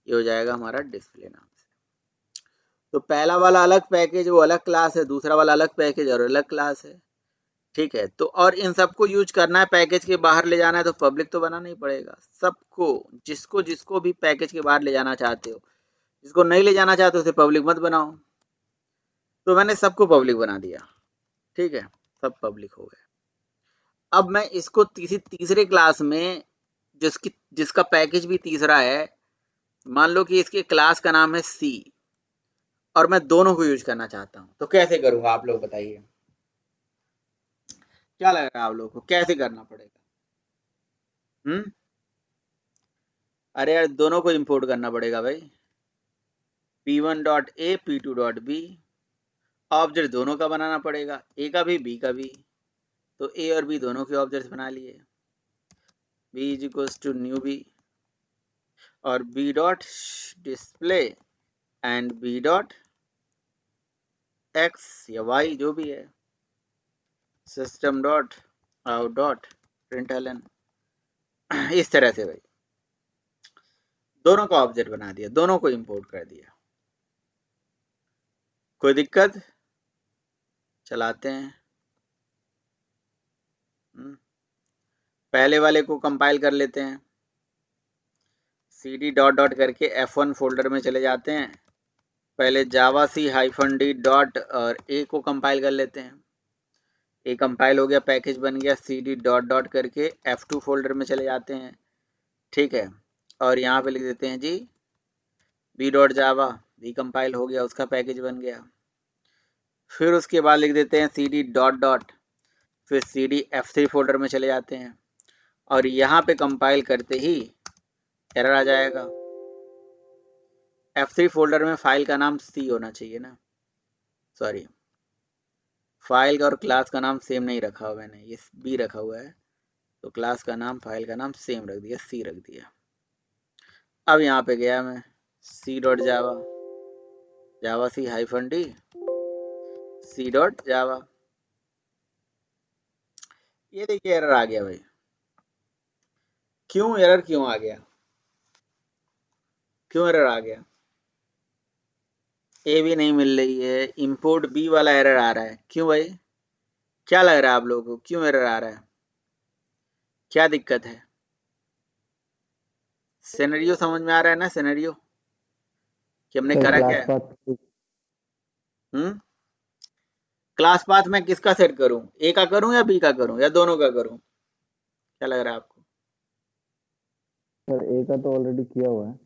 Speaker 2: ये हो जाएगा हमारा डिस्प्ले नाम से। तो पहला वाला अलग पैकेज वो अलग क्लास है, दूसरा वाला अलग पैकेज और अलग क्लास है, ठीक है। तो और इन सबको यूज करना है, पैकेज के बाहर ले जाना है तो पब्लिक तो बनाना ही पड़ेगा सबको। जिसको जिसको भी पैकेज के बाहर ले जाना चाहते हो, जिसको नहीं ले जाना चाहते उसे पब्लिक मत बनाओ। तो मैंने सबको पब्लिक बना दिया, ठीक है, सब पब्लिक हो गए। अब मैं इसको तीसरे क्लास में जिसका पैकेज भी तीसरा है, मान लो कि इसके क्लास का नाम है सी और मैं दोनों को यूज करना चाहता हूं, तो कैसे करूंगा आप लोग बताइए? क्या लग रहा है आप लोगों को, कैसे करना पड़ेगा? अरे यार दोनों को इंपोर्ट करना पड़ेगा भाई, p1.a p2.b। ऑब्जेक्ट दोनों का बनाना पड़ेगा, ए का भी बी का भी। तो ए और बी दोनों के ऑब्जेक्ट बना लिए, b is equals to new B और b dot display and b dot X या वाई जो भी है, system dot out dot println. इस तरह से भाई दोनों का ऑब्जेक्ट बना दिया, दोनों को इंपोर्ट कर दिया। कोई दिक्कत? चलाते हैं। पहले वाले को कंपाइल कर लेते हैं, cd डॉट डॉट करके F1 फोल्डर में चले जाते हैं। पहले जावा सी -d डॉट और ए को कंपाइल कर लेते हैं। ए कंपाइल हो गया, पैकेज बन गया, cd डॉट डॉट करके F2 फोल्डर में चले जाते हैं, ठीक है। और यहाँ पे लिख देते हैं जी b dot Java, B compile हो गया, उसका पैकेज बन गया। फिर उसके बाद लिख देते हैं cd डॉट डॉट, फिर cd F3 फोल्डर में चले जाते हैं और यहाँ पे कंपाइल करते ही एरर आ जाएगा। F3 फोल्डर में फाइल का नाम C होना चाहिए ना, सॉरी, फाइल का और क्लास का नाम सेम नहीं रखा हुआ मैंने, ये B रखा हुआ है, तो क्लास का नाम फाइल का नाम सेम रख दिया, C रख दिया। अब यहाँ पे गया मैं, C dot Java, Java C hyphen D C dot Java. ये देखिए एरर आ गया भाई। क्यों एरर क्यों आ गया, क्यों एरर आ गया? ए भी नहीं मिल रही है, इंपोर्ट बी वाला एरर आ रहा है। क्यों भाई, क्या लग रहा है आप लोगों को, क्यों एरर आ रहा है, क्या दिक्कत है? सिनेरियो समझ में आ रहा है ना, सिनेरियो कि हमने
Speaker 1: सर
Speaker 2: करा क्या
Speaker 1: क्लास
Speaker 2: है?
Speaker 1: पाथ
Speaker 2: क्लास पाथ में किसका सेट करूं, ए का करूं या बी का करूं या दोनों का करूं, क्या लग रहा है आपको?
Speaker 1: सर ए का तो ऑलरेडी किया हुआ है।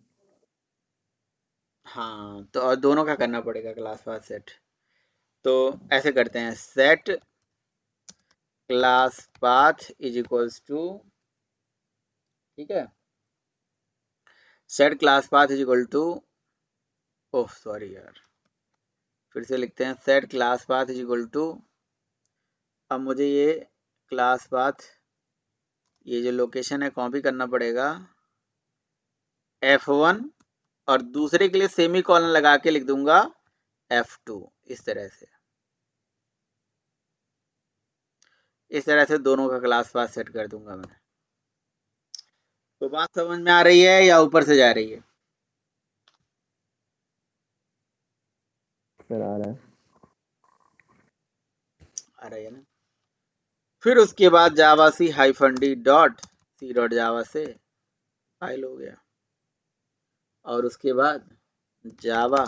Speaker 2: हाँ तो और दोनों का करना पड़ेगा क्लास पाथ सेट। तो ऐसे करते हैं, set class path is equals to, ठीक है, set class path is equal to, oh sorry यार, फिर से लिखते हैं, set class path is equal to, अब मुझे ये क्लास पाथ, ये जो लोकेशन है कॉपी करना पड़ेगा, F1 और दूसरे के लिए सेमी कॉलन लगा के लिख दूंगा F2, इस तरह से, इस तरह से दोनों का क्लास पाथ सेट कर दूंगा मैं। तो बात समझ में आ रही है या ऊपर से जा रही है?
Speaker 1: सर आ रहा है।
Speaker 2: आ रही है ना। फिर उसके बाद Java C hyphen D dot C dot Java से फाइल हो गया, और उसके बाद जावा,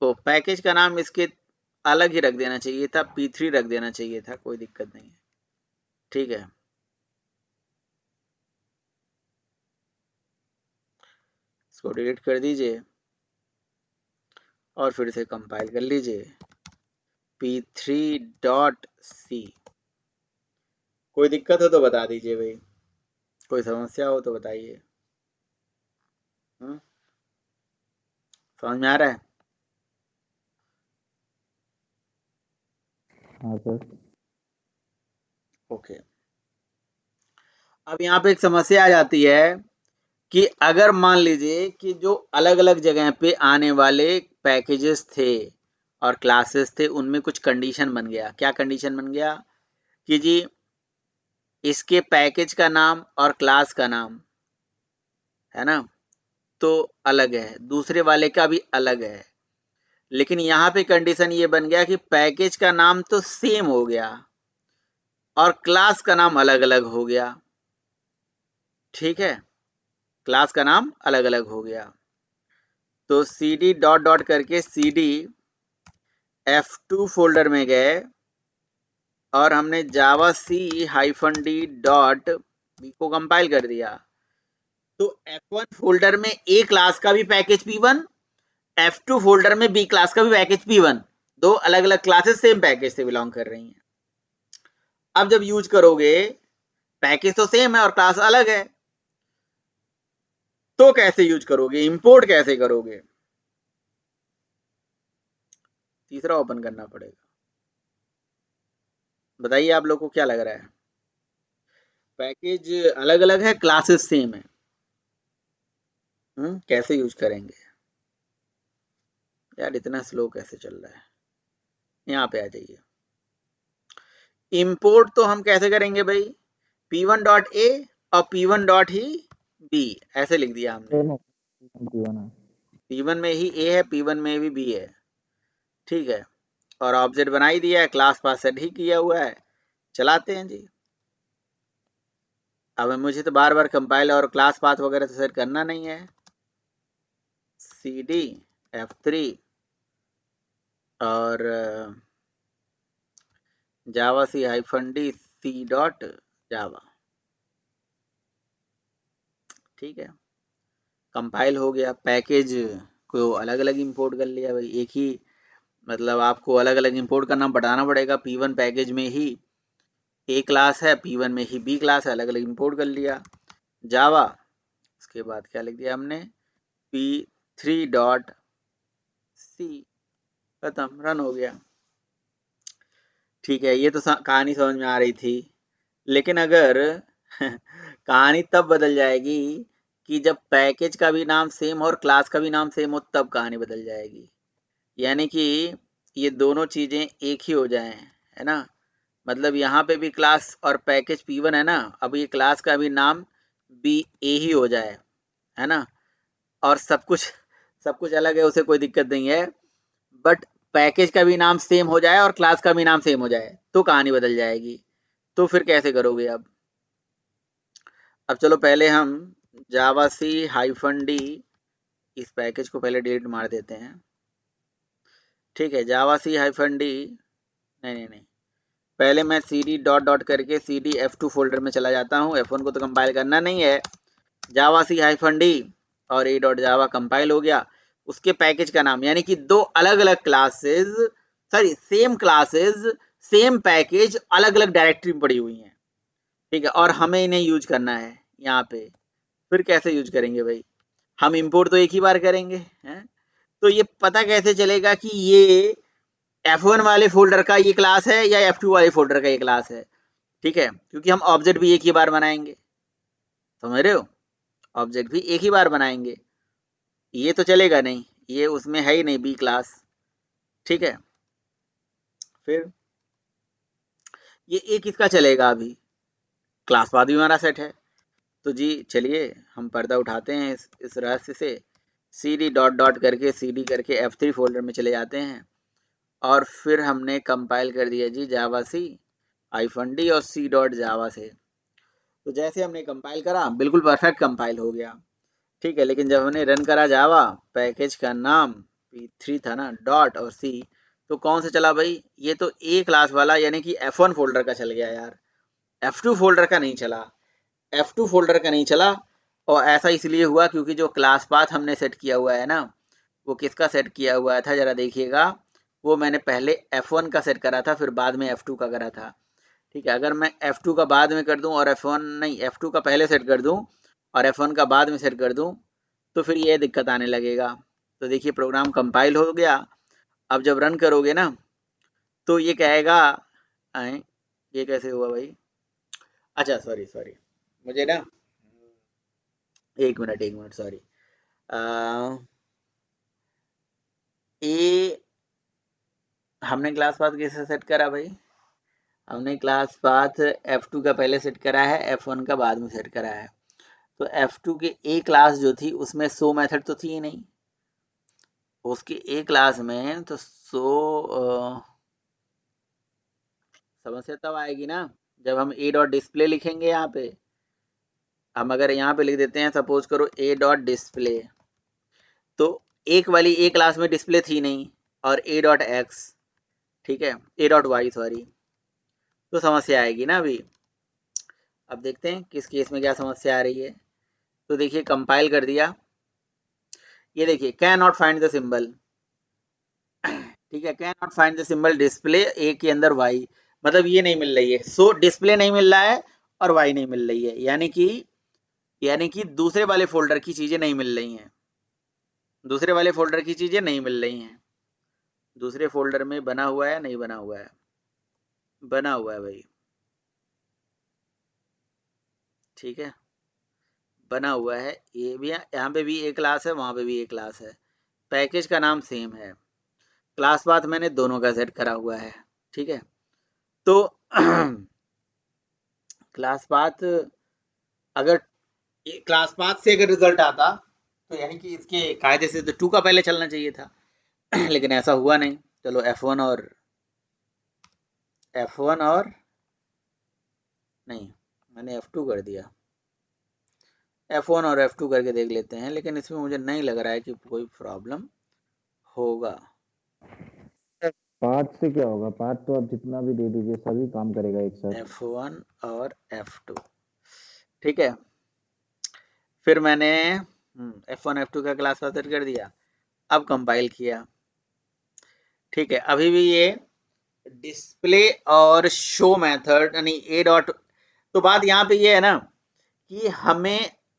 Speaker 2: तो पैकेज का नाम इसके अलग ही रख देना चाहिए था, P3 रख देना चाहिए था, कोई दिक्कत नहीं है, ठीक है। इसको डिलीट कर दीजिए और फिर से कंपाइल कर लीजिए, P3.C। कोई दिक्कत हो तो बता दीजिए भाई, कोई समस्या हो तो बताइए। समझ में आ रहा है?
Speaker 1: हाँ सर।
Speaker 2: ओके। अब यहाँ पे एक समस्या आ जाती है कि अगर मान लीजिए कि जो अलग अलग जगह पे आने वाले पैकेजेस थे और क्लासेस थे, उनमें कुछ कंडीशन बन गया। क्या कंडीशन बन गया कि जी इसके पैकेज का नाम और क्लास का नाम है ना, तो अलग है, दूसरे वाले का भी अलग है, लेकिन यहाँ पे कंडीशन ये बन गया कि पैकेज का नाम तो सेम हो गया और क्लास का नाम अलग अलग हो गया, ठीक है, क्लास का नाम अलग अलग हो गया। तो cd डॉट डॉट करके cd F2 फोल्डर में गए और हमने जावा C hyphen D dot B को कंपाइल कर दिया। तो F1 फोल्डर में ए क्लास का भी पैकेज P1, F2 फोल्डर में बी क्लास का भी पैकेज P1, दो अलग अलग क्लासेस सेम पैकेज से बिलोंग कर रही हैं। अब जब यूज करोगे, पैकेज तो सेम है और क्लास अलग है, तो कैसे यूज करोगे, इंपोर्ट कैसे करोगे? तीसरा ओपन करना पड़ेगा। बताइए आप लोग को क्या लग रहा है? पैकेज अलग अलग है, क्लासेस सेम है, कैसे यूज करेंगे यार? इतना स्लो कैसे चल रहा है? यहाँ पे आ जाइए। इंपोर्ट तो हम कैसे करेंगे भाई? P1 डॉट ए और P1 डॉट ही बी, ऐसे लिख दिया हमने। P1 में ही ए है, P1 में भी बी है, ठीक है, और ऑब्जेक्ट बना ही दिया है, क्लास पास सेट ही किया हुआ है, चलाते हैं जी। अब मुझे तो बार बार कंपाइल और क्लास पाथ वगैरह तो सेट करना नहीं है। CD F3 और Java C hyphen D C dot Java, ठीक है, कंपाइल हो गया। पैकेज को अलग अलग इंपोर्ट कर लिया भाई, एक ही मतलब आपको अलग अलग इंपोर्ट करना बताना पड़ेगा। P1 पैकेज में ही ए क्लास है, P1 में ही बी क्लास है, अलग अलग इंपोर्ट कर लिया जावा। उसके बाद क्या लिख दिया हमने, P3 डॉट सी, खत्म, रन हो गया, ठीक है। ये तो कहानी समझ में आ रही थी, लेकिन अगर कहानी तब बदल जाएगी कि जब पैकेज का भी नाम सेम हो और क्लास का भी नाम सेम हो तब कहानी बदल जाएगी। यानी कि ये दोनों चीजें एक ही हो जाएं, है ना। मतलब यहाँ पे भी क्लास और पैकेज P1 है ना, अब ये क्लास का भी नाम BA ही हो जाए, है ना, और सब कुछ अलग है, उसे कोई दिक्कत नहीं है, बट पैकेज का भी नाम सेम हो जाए और क्लास का भी नाम सेम हो जाए तो कहानी बदल जाएगी। तो फिर कैसे करोगे? अब चलो पहले हम जावा-c-d इस पैकेज को पहले डिलीट मार देते हैं। ठीक है, जावा-c-d नहीं, पहले मैं cd डॉट करके cd f2 फोल्डर में चला जाता हूँ। f1 को तो कंपाइल करना नहीं है। जावा-c-d और a.java कंपाइल हो गया। उसके पैकेज का नाम, यानी कि दो अलग अलग classes, sorry same classes same package अलग अलग डायरेक्टरी में पड़ी हुई हैं। ठीक है, और हमें इन्हें यूज करना है यहाँ पे। फिर कैसे यूज करेंगे भाई? हम इंपोर्ट तो एक ही बार करेंगे, हैं? तो ये पता कैसे चलेगा कि ये F1 वाले फोल्डर का ये क्लास है या F2 वाले फोल्डर का ये क्लास है? ठीक है, क्योंकि हम ऑब्जेक्ट भी एक ही बार बनाएंगे, समझ रहे हो? ऑब्जेक्ट भी एक ही बार बनाएंगे, ये तो चलेगा नहीं, ये उसमें है ही नहीं B क्लास। ठीक है, फिर ये एक किसका चलेगा? अभी क्लास पाथ भी हमारा सेट है। तो जी चलिए हम पर्दा उठाते हैं इस रहस्य से, cd डॉट करके cd करके F3 फोल्डर में चले जाते हैं और फिर हमने कंपाइल कर दिया जी जावा-c-d और c.java से। तो जैसे हमने कंपाइल करा बिल्कुल परफेक्ट कंपाइल हो गया। ठीक है, लेकिन जब हमने रन करा जावा, पैकेज का नाम P3 था ना, डॉट और C, तो कौन सा चला भाई? ये तो A क्लास वाला यानी कि F1 फोल्डर का चल गया यार, F2 फोल्डर का नहीं चला। F2 फोल्डर का नहीं चला, और ऐसा इसलिए हुआ क्योंकि जो क्लास पाथ हमने सेट किया हुआ है ना, वो किसका सेट किया हुआ था जरा देखिएगा, वो मैंने पहले F1 का सेट करा था, फिर बाद में F2 का करा था। ठीक है, अगर मैं F2 का बाद में कर दूं और F1 नहीं, F2 का पहले सेट कर दूं और F1 का बाद में सेट कर दूं तो फिर ये दिक्कत आने लगेगा। तो देखिए प्रोग्राम कंपाइल हो गया। अब जब रन करोगे ना तो ये कहेगा, आए ये कैसे हुआ भाई? अच्छा सॉरी मुझे ना एक मिनट सॉरी। ये हमने क्लास पाथ कैसे सेट करा भाई? हमने क्लास पाथ F2 का पहले सेट करा है, F1 का बाद में सेट करा है। तो F2 के A क्लास जो थी उसमें शो मेथड तो थी ही नहीं, उसकी A क्लास में तो समस्या तब आएगी ना जब हम A डॉट डिस्प्ले लिखेंगे। यहाँ पे हम अगर यहाँ पे लिख देते हैं, सपोज करो A डॉट डिस्प्ले, तो एक वाली A क्लास में डिस्प्ले थी नहीं और A डॉट एक्स, ठीक है, A डॉट वाई सॉरी, तो समस्या आएगी ना अभी। अब देखते हैं किस केस में क्या समस्या आ रही है। तो देखिए कंपाइल कर दिया, ये देखिए can not find the symbol. ठीक है, can not find the symbol display A के अंदर वाई, मतलब ये नहीं मिल रही है। सो डिस्प्ले नहीं मिल रहा है और वाई नहीं मिल रही है, यानी कि दूसरे वाले फोल्डर की चीजें नहीं मिल रही हैं, दूसरे वाले फोल्डर की चीजें नहीं मिल रही हैं। दूसरे फोल्डर में बना हुआ है, नहीं बना हुआ है? बना हुआ है भाई, ठीक है, बना हुआ है। ये भी यहाँ पे भी एक क्लास है, वहां पे भी एक क्लास है, पैकेज का नाम सेम है, क्लास पाथ मैंने दोनों का सेट करा हुआ है। ठीक है, तो क्लास पाथ अगर क्लास पाथ से अगर रिजल्ट आता तो यानी कि इसके कायदे से तो 2 का पहले चलना चाहिए था लेकिन ऐसा हुआ नहीं। चलो F1 और नहीं, मैंने F2 कर दिया, F1 और F2 करके देख लेते हैं, लेकिन इसमें मुझे नहीं लग रहा है कि कोई प्रॉब्लम होगा।
Speaker 1: पाथ से क्या होगा? पाथ तो आप जितना भी दे दीजिए सभी काम करेगा एक साथ।
Speaker 2: F1 और F2, ठीक है, फिर मैंने F1 F2 का क्लास पाथ सेट कर दिया, अब कंपाइल किया। ठीक है, अभी भी ये डिस्प्ले और शो मेथड यानी A डॉट, तो बात यहाँ पे ये है ना कि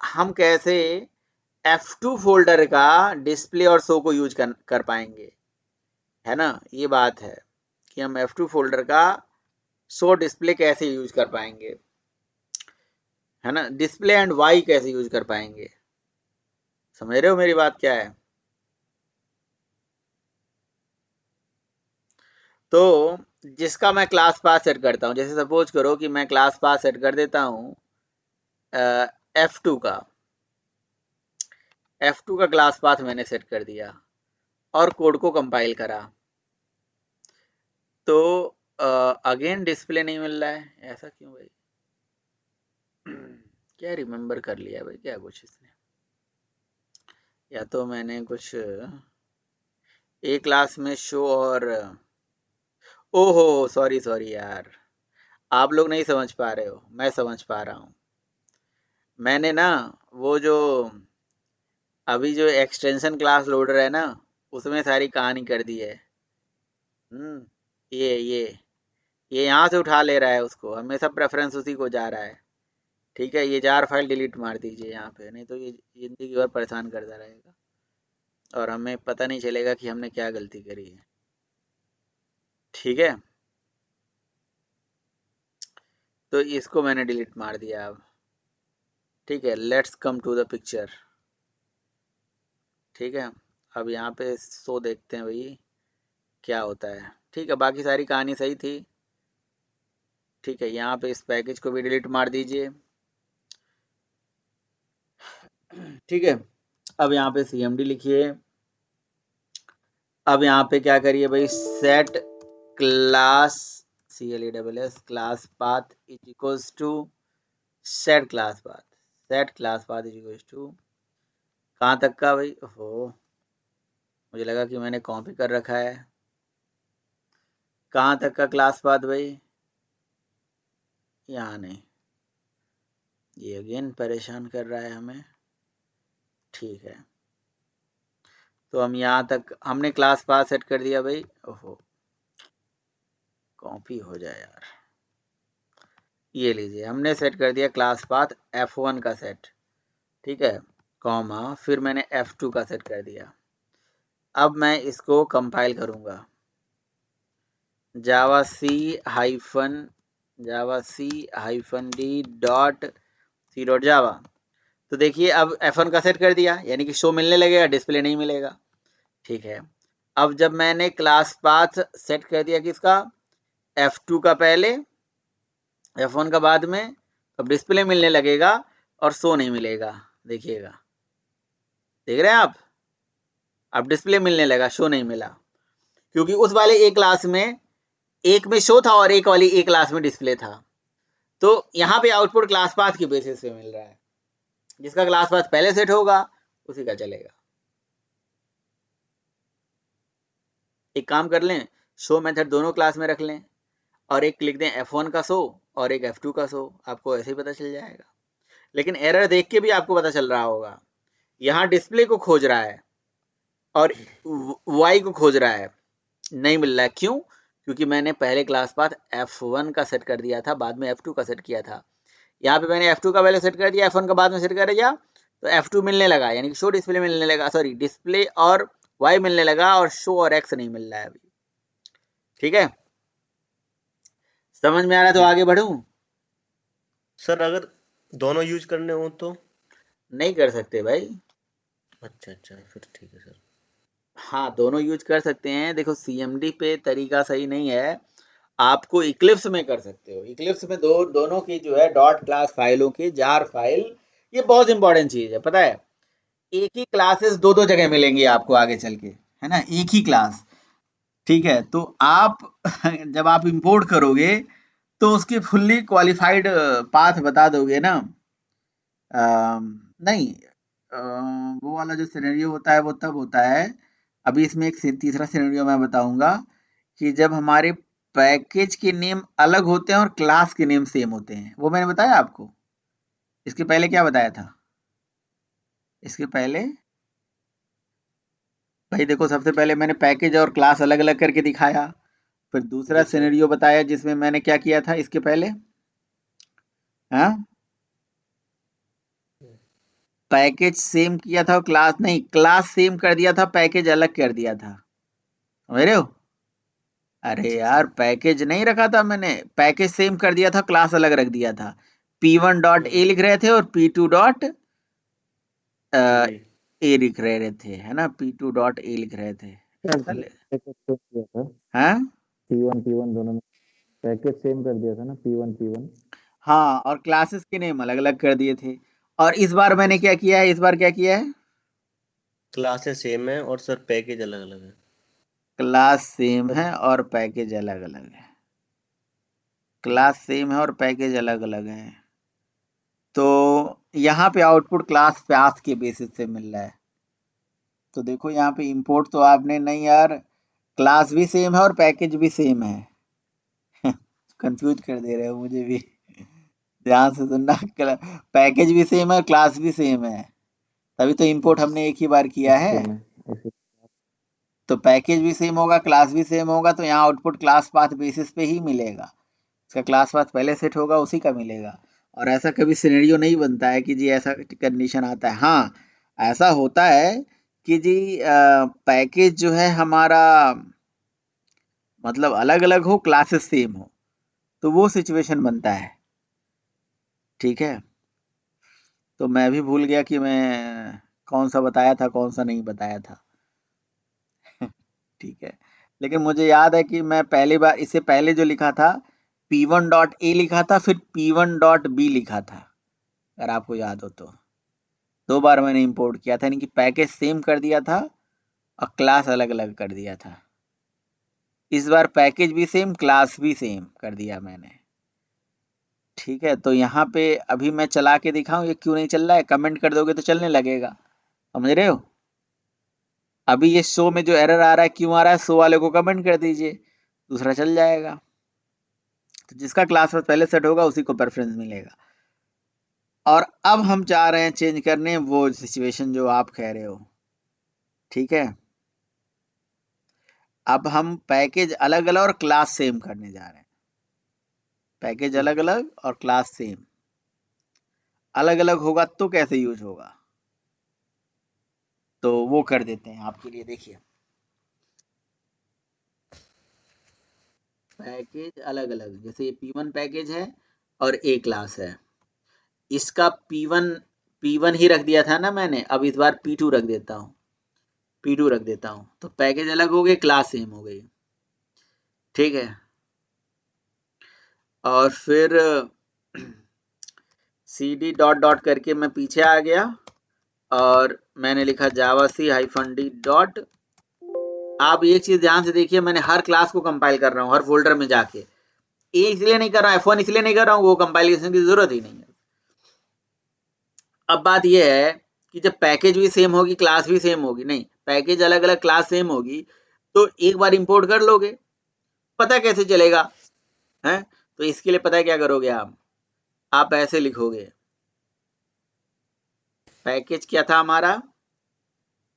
Speaker 2: हम कैसे F2 फोल्डर का डिस्प्ले और शो को यूज कर पाएंगे, है ना। ये बात है कि हम F2 फोल्डर का शो डिस्प्ले कैसे यूज कर पाएंगे, है ना, डिस्प्ले एंड वाई कैसे यूज कर पाएंगे। समझ रहे हो मेरी बात क्या है? तो जिसका मैं क्लास पास सेट करता हूँ, जैसे सपोज करो कि मैं क्लास पास सेट कर देता हूँ F2 का क्लास पाथ मैंने सेट कर दिया और कोड को कंपाइल करा, तो अगेन डिस्प्ले नहीं मिल रहा है, ऐसा क्यों भाई? क्या रिमेम्बर कर लिया भाई क्या कुछ इसने, या तो मैंने कुछ ए क्लास में शो और ओहो सॉरी सॉरी यार, आप लोग नहीं समझ पा रहे हो, मैं समझ पा रहा हूँ। मैंने ना वो जो अभी जो एक्सटेंशन क्लास लोडर है ना, उसमें सारी कहानी कर दी है। ये यहाँ से उठा ले रहा है उसको, हमेशा प्रेफरेंस उसी को जा रहा है। ठीक है, ये जार फाइल डिलीट मार दीजिए यहाँ पे, नहीं तो ये जिंदगी भर परेशान करता रहेगा और हमें पता नहीं चलेगा कि हमने क्या गलती करी है। ठीक है, तो इसको मैंने डिलीट मार दिया अब। ठीक है, let's come to the picture. ठीक है, अब यहाँ पे शो देखते हैं भाई क्या होता है। ठीक है, बाकी सारी कहानी सही थी। ठीक है, यहाँ पे इस पैकेज को भी डिलीट मार दीजिए। ठीक है, अब यहाँ पे CMD लिखिए। अब यहाँ पे क्या करिए भाई, set class CLASS class path is equals to set class path. Set class path is equals to कहाँ तक का भाई? ओहो, मुझे लगा कि मैंने कॉपी कर रखा है। कहाँ तक का क्लास पाथ भाई? यहाँ नहीं, ये अगेन परेशान कर रहा है हमें। ठीक है, तो हम यहाँ तक हमने क्लास पाथ सेट कर दिया भाई। ओहो, कॉपी हो जाए यार। ये लीजिए, हमने सेट कर दिया क्लास पाथ F1 का सेट। ठीक है, कॉमा फिर मैंने F2 का सेट कर दिया। अब मैं इसको कंपाइल करूंगा, Java C hyphen D dot C dot Java. तो देखिए अब F1 का सेट कर दिया, यानी कि शो मिलने लगेगा, डिस्प्ले नहीं मिलेगा। ठीक है, अब जब मैंने क्लास पाथ सेट कर दिया किसका, F2 का पहले, F1 का बाद में, अब डिस्प्ले मिलने लगेगा और शो नहीं मिलेगा। देखिएगा, देख रहे हैं आप, अब डिस्प्ले मिलने लगा, शो नहीं मिला, क्योंकि उस वाले एक क्लास में एक में शो था और एक वाली एक क्लास में डिस्प्ले था। तो यहाँ पे आउटपुट क्लास पाथ की बेसिस पे मिल रहा है, जिसका क्लास पाथ पहले सेट होगा उसी का चलेगा। एक काम कर लें, शो मेथड दोनों क्लास में रख लें और एक लिख दें F1 का शो और एक F2 का शो, आपको ऐसे ही पता चल जाएगा। लेकिन एरर देख के भी आपको पता चल रहा होगा, यहाँ डिस्प्ले को खोज रहा है और Y को खोज रहा है, नहीं मिल रहा है। क्यों? क्योंकि मैंने पहले क्लास पाथ F1 का सेट कर दिया था, बाद में F2 का सेट किया था। यहाँ पे मैंने F2 का पहले सेट कर दिया, F1 का बाद में सेट कर दिया, तो F2 मिलने लगा, यानी कि शो डिस्प्ले मिलने लगा, सॉरी डिस्प्ले और Y मिलने लगा और शो और X नहीं मिल रहा है अभी। ठीक है, समझ में आ रहा है तो आगे बढ़ूं?
Speaker 6: सर अगर दोनों यूज करने हो तो
Speaker 2: नहीं कर सकते भाई।
Speaker 6: अच्छा फिर ठीक है सर।
Speaker 2: हाँ, दोनों यूज कर सकते हैं। देखो CMD पे तरीका सही नहीं है, आपको इक्लिप्स में कर सकते हो। इक्लिप्स में दोनों की जो है डॉट क्लास फाइलों की जार फाइल, ये बहुत इंपॉर्टेंट चीज है, पता है। एक ही क्लासेस दो जगह मिलेंगी आपको आगे चल के, है ना, एक ही क्लास। ठीक है, तो आप जब आप इंपोर्ट करोगे तो उसकी फुल्ली क्वालिफाइड पाथ बता दोगे ना। नहीं, वो वाला जो सिनेरियो होता है वो तब होता है, अभी इसमें एक तीसरा सिनेरियो मैं बताऊंगा कि जब हमारे पैकेज के नेम अलग होते हैं और क्लास के नेम सेम होते हैं। वो मैंने बताया आपको। इसके पहले क्या बताया था? इसके पहले भाई देखो, सबसे पहले मैंने पैकेज और क्लास अलग अलग करके दिखाया, फिर दूसरा सिनेरियो बताया जिसमें मैंने क्या किया था इसके पहले, हाँ, पैकेज सेम किया था और क्लास नहीं, क्लास सेम कर दिया था, पैकेज अलग कर दिया था। समझ रहे हो? अरे यार, पैकेज नहीं रखा था मैंने, पैकेज सेम कर दिया था, क्लास अलग रख दिया था। P1 डॉट ए लिख रहे थे और P2 डॉट ए लिख रहे थे, है ना, P2 डॉट ए लिख रहे थे, ऐसा
Speaker 1: पैकेज सेम किया था,
Speaker 2: हाँ
Speaker 1: P1 दोनों में पैकेज सेम कर दिया था ना, P1
Speaker 2: हाँ, और क्लासेस के नेम अलग अलग कर दिए थे। और इस बार मैंने क्या किया है, इस बार क्या किया है,
Speaker 6: क्लासेस सेम है और सर पैकेज अलग अलग है।
Speaker 2: क्लास सेम है और पैकेज अलग अलग है, क्लास सेम है और पैकेज अलग अलग है। तो यहाँ पे आउटपुट क्लास पाथ के बेसिस से मिल रहा है। तो देखो यहाँ पे इंपोर्ट तो आपने नहीं यार, क्लास भी सेम है और पैकेज भी सेम है। कंफ्यूज कर दे रहे हो मुझे भी, ध्यान से सुनना। पैकेज भी सेम है, क्लास भी सेम है, तभी तो इंपोर्ट हमने एक ही बार किया है।
Speaker 1: सेम है ऐसे।
Speaker 2: तो पैकेज भी सेम होगा, क्लास भी सेम होगा, तो यहाँ आउटपुट क्लास पाथ बेसिस पे ही मिलेगा। इसका क्लास पाथ पहले सेट होगा, उसी का मिलेगा। और ऐसा कभी सिनेरियो नहीं बनता है कि जी ऐसा कंडीशन आता है। हाँ, ऐसा होता है कि जी पैकेज जो है हमारा मतलब अलग अलग हो, क्लासेस सेम हो, तो वो सिचुएशन बनता है। ठीक है, तो मैं भी भूल गया कि मैं कौन सा बताया था, कौन सा नहीं बताया था। ठीक है, लेकिन मुझे याद है कि मैं पहली बार, इससे पहले जो लिखा था P1 डॉट ए लिखा था, फिर P1 डॉट बी लिखा था, अगर आपको याद हो तो। 2 बार मैंने इंपोर्ट किया था, यानी कि पैकेज सेम कर दिया था और क्लास अलग अलग कर दिया था। इस बार पैकेज भी सेम, क्लास भी सेम कर दिया मैंने। ठीक है, तो यहाँ पे अभी मैं चला के दिखाऊं ये क्यों नहीं चल रहा है, कमेंट कर दोगे तो चलने लगेगा, समझ रहे हो। अभी ये शो में जो एरर आ रहा है क्यों आ रहा है, शो वाले को कमेंट कर दीजिए, दूसरा चल जाएगा। तो जिसका क्लास पाथ पहले सेट होगा उसी को प्रेफरेंस मिलेगा। और अब हम चाह रहे हैं चेंज करने वो सिचुएशन जो आप कह रहे हो। ठीक है, अब हम पैकेज अलग अलग और क्लास सेम करने जा रहे हैं। पैकेज अलग अलग और क्लास सेम अलग अलग होगा तो कैसे यूज होगा, तो वो कर देते हैं आपके लिए। देखिए, पैकेज अलग अलग, जैसे ये P1 पैकेज है और ए क्लास है, इसका P1 ही रख दिया था ना मैंने, अब इस बार P2 रख देता हूँ, P2 रख देता हूँ, तो पैकेज अलग हो गए, क्लास सेम हो गई। ठीक है, और फिर cd डॉट डॉट करके मैं पीछे आ गया और मैंने लिखा जावा सी -d डॉट। आप एक चीज ध्यान से देखिए, मैंने हर क्लास को कंपाइल कर रहा हूँ, हर फोल्डर में जाके। ए इसलिए नहीं कर रहा हूँ, F1 इसलिए नहीं कर रहा हूँ, वो कंपाइलेशन की जरूरत ही नहीं है। अब बात यह है कि जब पैकेज भी सेम होगी, क्लास भी सेम होगी, नहीं पैकेज अलग अलग क्लास सेम होगी, तो एक बार इंपोर्ट कर लोगे, पता कैसे चलेगा है। तो इसके लिए पता है क्या करोगे आप ऐसे लिखोगे, पैकेज क्या था हमारा,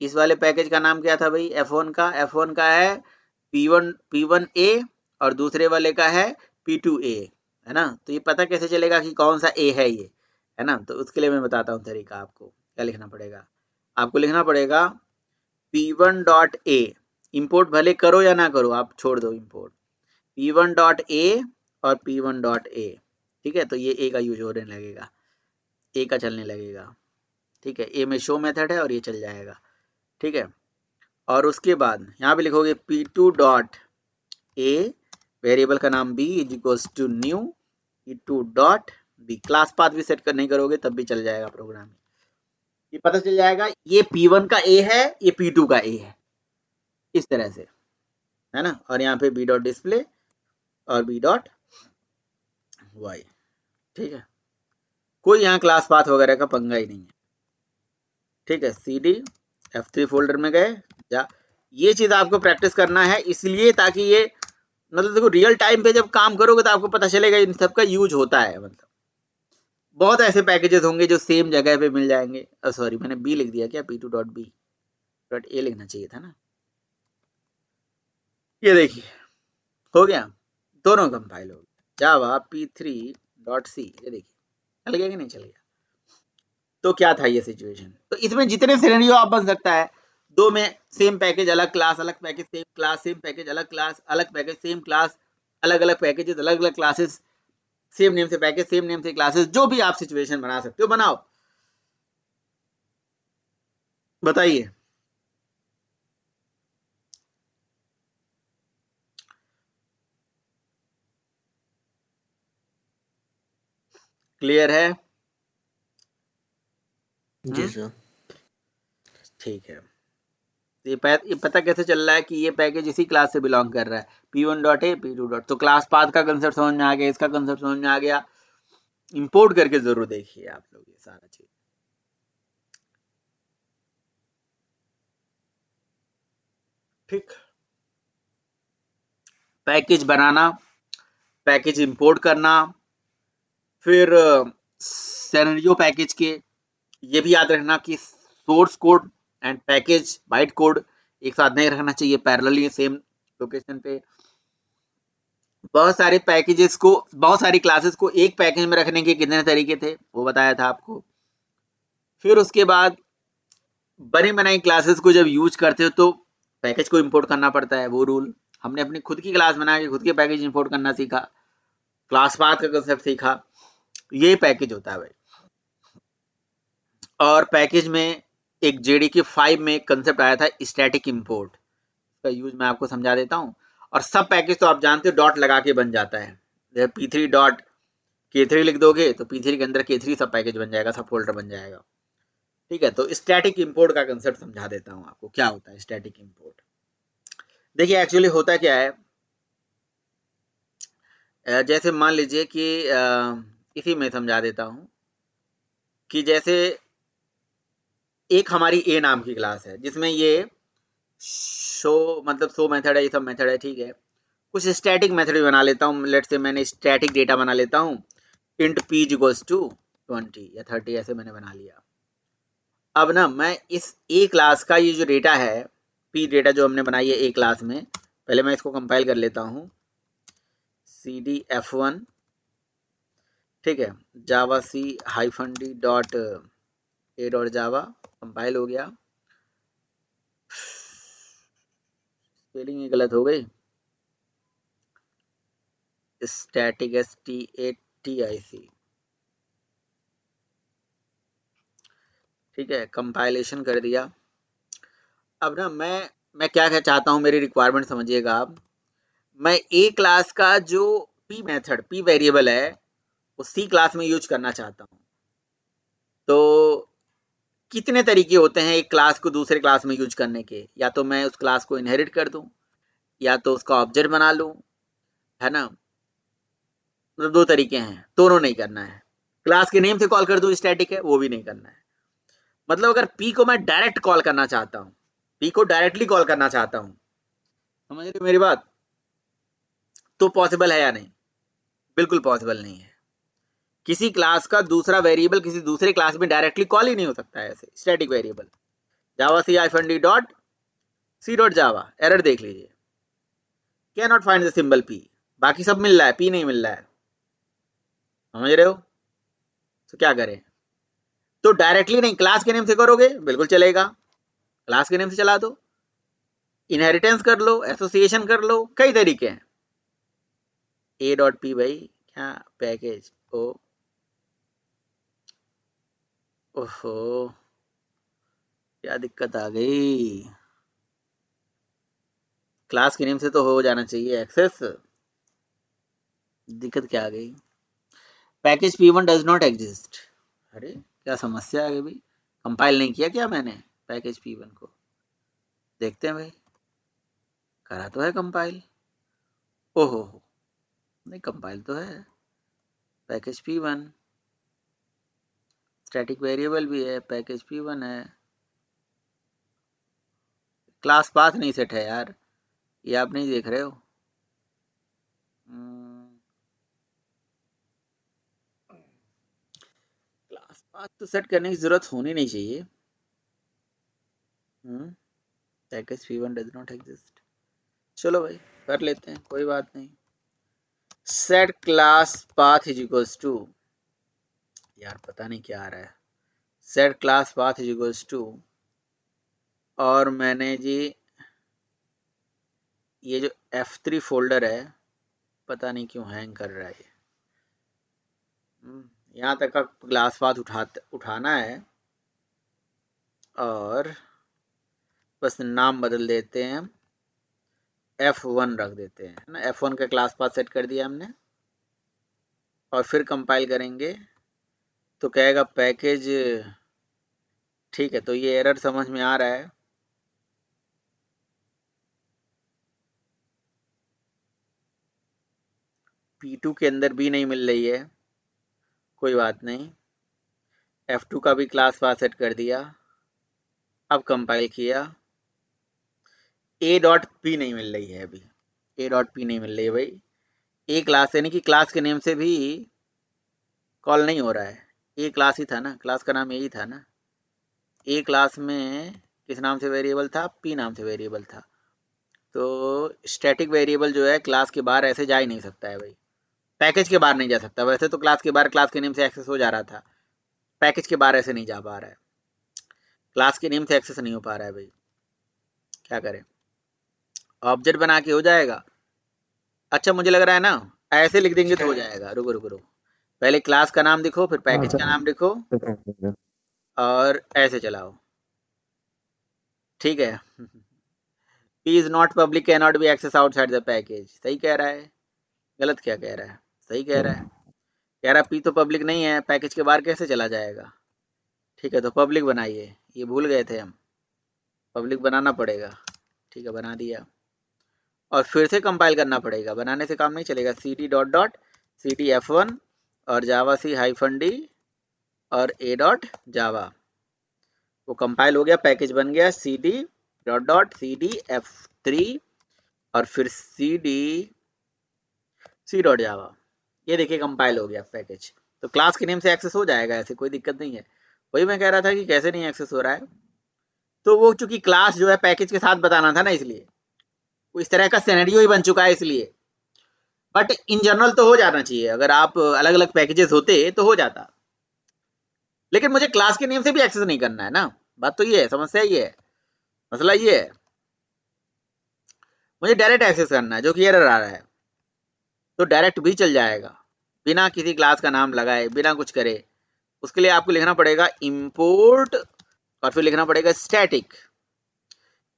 Speaker 2: इस वाले पैकेज का नाम क्या था भाई, F1 का है P1A और दूसरे वाले का है P2A, है ना। तो ये पता कैसे चलेगा कि कौन सा ए है ये, है ना। तो उसके लिए मैं बताता हूँ तरीका, आपको क्या लिखना पड़ेगा। आपको लिखना पड़ेगा P1 डॉट ए, इम्पोर्ट भले करो या ना करो, आप छोड़ दो इम्पोर्ट, P1 डॉट ए और P1 डॉट ए। ठीक है, तो ये ए का यूज होने लगेगा, ए का चलने लगेगा। ठीक है, ए में शो मेथड है और ये चल जाएगा। ठीक है, और उसके बाद यहाँ पे लिखोगे P2 डॉट ए, वेरिएबल का नाम b is equals to new P2 dot b. Class path भी सेट कर नहीं करोगे तब भी चल जाएगा प्रोग्राम, ये पता चल जाएगा ये P1 का ए है, ये P2 का ए है, इस तरह से, है ना। और यहाँ पे b डॉट डिस्प्ले और b डॉट वाई। ठीक है, कोई यहाँ क्लास पाथ वगैरह का पंगा ही नहीं है। ठीक है, CD F3 फोल्डर में गए जा, ये चीज आपको प्रैक्टिस करना है, इसलिए ताकि ये मतलब देखो रियल टाइम पे जब काम करोगे तो आपको पता चलेगा इन सब का यूज होता है। मतलब बहुत ऐसे पैकेजेस होंगे जो सेम जगह पे मिल जाएंगे। सॉरी, मैंने बी लिख दिया क्या, P2 dot B dot A लिखना चाहिए था ना। ये देखिए हो गया, दोनों कंपाइल हो गया, जावा P3 डॉट सी। ये देखिए चल गया कि नहीं चल गया। तो क्या था ये सिचुएशन, तो इसमें जितने सिनेरियो आप बन सकता है, दो में सेम पैकेज अलग क्लास, अलग package same class, same package अलग क्लास, अलग पैकेज सेम क्लास, अलग अलग पैकेजेस अलग अलग क्लासेस, सेम नेम से पैकेज सेम नेम से क्लासेस, जो भी आप सिचुएशन बना सकते हो बनाओ। बताइए। क्लियर है?
Speaker 6: जी सर।
Speaker 2: ठीक है। ये पता कैसे चल रहा है कि ये पैकेज इसी क्लास से बिलोंग कर रहा है, p1.a p2. तो क्लास पाथ का कंसेप्ट समझ में आ गया, इसका कंसेप्ट समझ में आ गया। इंपोर्ट करके जरूर देखिए आप लोग ये सारा चीज। ठीक, पैकेज बनाना, पैकेज इंपोर्ट करना, फिर सिनेरियो पैकेज के ये भी याद रखना कि source code and package byte code एक साथ नहीं रखना चाहिए पैरेलली सेम लोकेशन पे। बहुत सारे पैकेजेस को, बहुत सारी क्लासेस को एक पैकेज में रखने के कितने तरीके थे वो बताया था आपको। फिर उसके बाद बनी बनाई क्लासेस को जब यूज करते हो तो पैकेज को इंपोर्ट करना पड़ता है, वो रूल। हमने अपनी खुद की क्लास बना के खुद के पैकेज इंपोर्ट करना सीखा, क्लास पाथ का कंसेप्ट सीखा, ये पैकेज होता है भाई। और पैकेज में एक JDK 5 में कंसेप्ट आया था स्टैटिक इंपोर्ट का यूज मैं आपको समझा देता हूँ। और सब पैकेज तो आप जानते हो डॉट लगा के बन जाता है, जब p3 डॉट k3 लिख दोगे तो p3 के अंदर k3 सब पैकेज बन जाएगा, सब फोल्डर बन जाएगा। ठीक है, तो स्टैटिक इंपोर्ट का कंसेप्ट समझा देता हूँ आपको क्या होता है स्टैटिक इंपोर्ट। देखिए एक्चुअली होता क्या है, जैसे मान लीजिए कि इसी में समझा देता हूँ कि जैसे एक हमारी a नाम की क्लास है जिसमें ये शो मतलब शो मेथड है, ये सब मेथड है। ठीक है, कुछ स्टैटिक मेथड भी बना लेता हूँ। लेट्स से मैंने स्टैटिक डेटा बना लेता हूँ, इंट p इक्वल्स टू 20 या 30 ऐसे मैंने बना लिया। अब ना मैं इस a क्लास का ये जो डेटा है, p डेटा जो हमने बनाई है a क्लास में, पहले मैं इसको कंपाइल कर लेता हूँ, cd f1, ठीक है, जावा c -d dot a dot Java, compile हो गया। स्पेलिंग ही गलत हो गई, स्टैटिक STATIC, ठीक है, कंपाइलेशन कर दिया। अब ना मैं क्या चाहता हूँ, मेरी रिक्वायरमेंट समझिएगा आप। मैं ए क्लास का जो p मेथड p वेरिएबल है वो c क्लास में यूज करना चाहता हूँ। तो कितने तरीके होते हैं एक क्लास को दूसरे क्लास में यूज करने के, या तो मैं उस क्लास को इनहेरिट कर दूं, या तो उसका ऑब्जेक्ट बना लूं, है ना। मतलब दो तरीके हैं, दोनों नहीं करना है। क्लास के नेम से कॉल कर दूं स्टैटिक है, वो भी नहीं करना है। मतलब अगर p को मैं डायरेक्ट कॉल करना चाहता हूँ, p को डायरेक्टली कॉल करना चाहता हूँ, समझ रहे हो मेरी बात, तो पॉसिबल है या नहीं? बिल्कुल पॉसिबल नहीं है। किसी क्लास का दूसरा वेरिएबल किसी दूसरे क्लास में डायरेक्टली कॉल ही नहीं हो सकता है ऐसे स्टैटिक वेरिएबल। जावा c-d डॉट c डॉट जावा, एरर देख लीजिए, can not find the symbol p, बाकी सब मिल रहा है, p नहीं मिल रहा है, समझ रहे हो। तो क्या करें? तो डायरेक्टली नहीं, क्लास के नेम से करोगे बिल्कुल चलेगा, क्लास के नेम से चला दो, इनहेरिटेंस कर लो, एसोसिएशन कर लो, कई तरीके हैं। a डॉट p भाई क्या पैकेज, ओहो क्या दिक्कत आ गई, क्लास के नेम से तो हो जाना चाहिए एक्सेस, दिक्कत क्या आ गई? Package p1 does not exist. अरे क्या समस्या है भाई, कंपाइल नहीं किया क्या मैंने पैकेज p1 को? देखते हैं भाई, करा तो है कंपाइल, ओहो नहीं कंपाइल तो है। पैकेज p1 स्टैटिक वेरिएबल भी है, पैकेज p1 है, क्लास पाथ नहीं सेट है यार, ये आप नहीं देख रहे हो। क्लास पाथ तो सेट करने की जरूरत होनी नहीं चाहिए। Package p1 does not exist, चलो भाई कर लेते हैं, कोई बात नहीं। Set class path is equals to, यार पता नहीं क्या आ रहा है, set class path is equals to, और मैंने जी ये जो F3 फोल्डर है पता नहीं क्यों हैंग कर रहा है, यहाँ तक का क्लास पाथ उठाना है, और बस नाम बदल देते हैं, F1 रख देते हैं, है ना। F1 का क्लास पाथ सेट कर दिया हमने और फिर कंपाइल करेंगे तो कहेगा पैकेज। ठीक है, तो ये एरर समझ में आ रहा है। P2 के अंदर भी नहीं मिल रही है, कोई बात नहीं। F2 का भी क्लास पाथ सेट कर दिया, अब कंपाइल किया, A.P नहीं मिल रही है अभी, A.P नहीं मिल रही है भाई। ए क्लास यानी कि क्लास के नेम से भी कॉल नहीं हो रहा है। ए क्लास ही था ना, क्लास का नाम यही था ना। ए क्लास में किस नाम से वेरिएबल था, पी नाम से वेरिएबल था। तो स्टैटिक वेरिएबल जो है क्लास के बाहर ऐसे जा ही नहीं सकता है भाई, पैकेज के बाहर नहीं जा सकता। वैसे तो क्लास के बाहर क्लास के नेम से एक्सेस हो जा रहा था, पैकेज के बाहर ऐसे नहीं जा पा रहा है, क्लास के नेम से एक्सेस नहीं हो पा रहा है भाई, क्या करें। ऑब्जेक्ट बना के हो जाएगा। अच्छा मुझे लग रहा है ना ऐसे लिख देंगे तो हो जाएगा। रुको रुको रुको, पहले क्लास का नाम लिखो, फिर
Speaker 1: हाँ
Speaker 2: पैकेज का
Speaker 1: सर,
Speaker 2: नाम लिखो और ऐसे चलाओ, ठीक है। P is not public, cannot be accessed outside the package। सही कह रहा है, गलत क्या कह रहा है, सही कह रहा है। कह रहा P तो पब्लिक नहीं है, पैकेज के बाहर कैसे चला जाएगा। ठीक है, तो पब्लिक बनाइए, ये भूल गए थे हम, पब्लिक बनाना पड़ेगा। ठीक है, बना दिया और फिर से कंपाइल करना पड़ेगा, बनाने से काम नहीं चलेगा। cd f1 और जावा सी -d और a.java, वो कंपाइल हो गया, पैकेज बन गया cd f3 और फिर c.java। ये देखिए कंपाइल हो गया पैकेज। तो क्लास के नेम से एक्सेस हो जाएगा, ऐसे कोई दिक्कत नहीं है। वही मैं कह रहा था कि कैसे नहीं एक्सेस हो रहा है, तो वो चूंकि क्लास जो है पैकेज के साथ बताना था ना, इसलिए वो इस तरह का सिनेरियो ही बन चुका है इसलिए। बट इन जनरल तो हो जाना चाहिए, अगर आप अलग अलग पैकेजेस होते तो हो जाता, लेकिन मुझे क्लास के नेम से भी एक्सेस नहीं करना है ना। बात तो ये है, समस्या ये है, मसला ये है, मुझे डायरेक्ट एक्सेस करना है, जो कि एरर आ रहा है। तो डायरेक्ट भी चल जाएगा, बिना किसी क्लास का नाम लगाए, बिना कुछ करे। उसके लिए आपको लिखना पड़ेगा इंपोर्ट और फिर लिखना पड़ेगा स्टैटिक।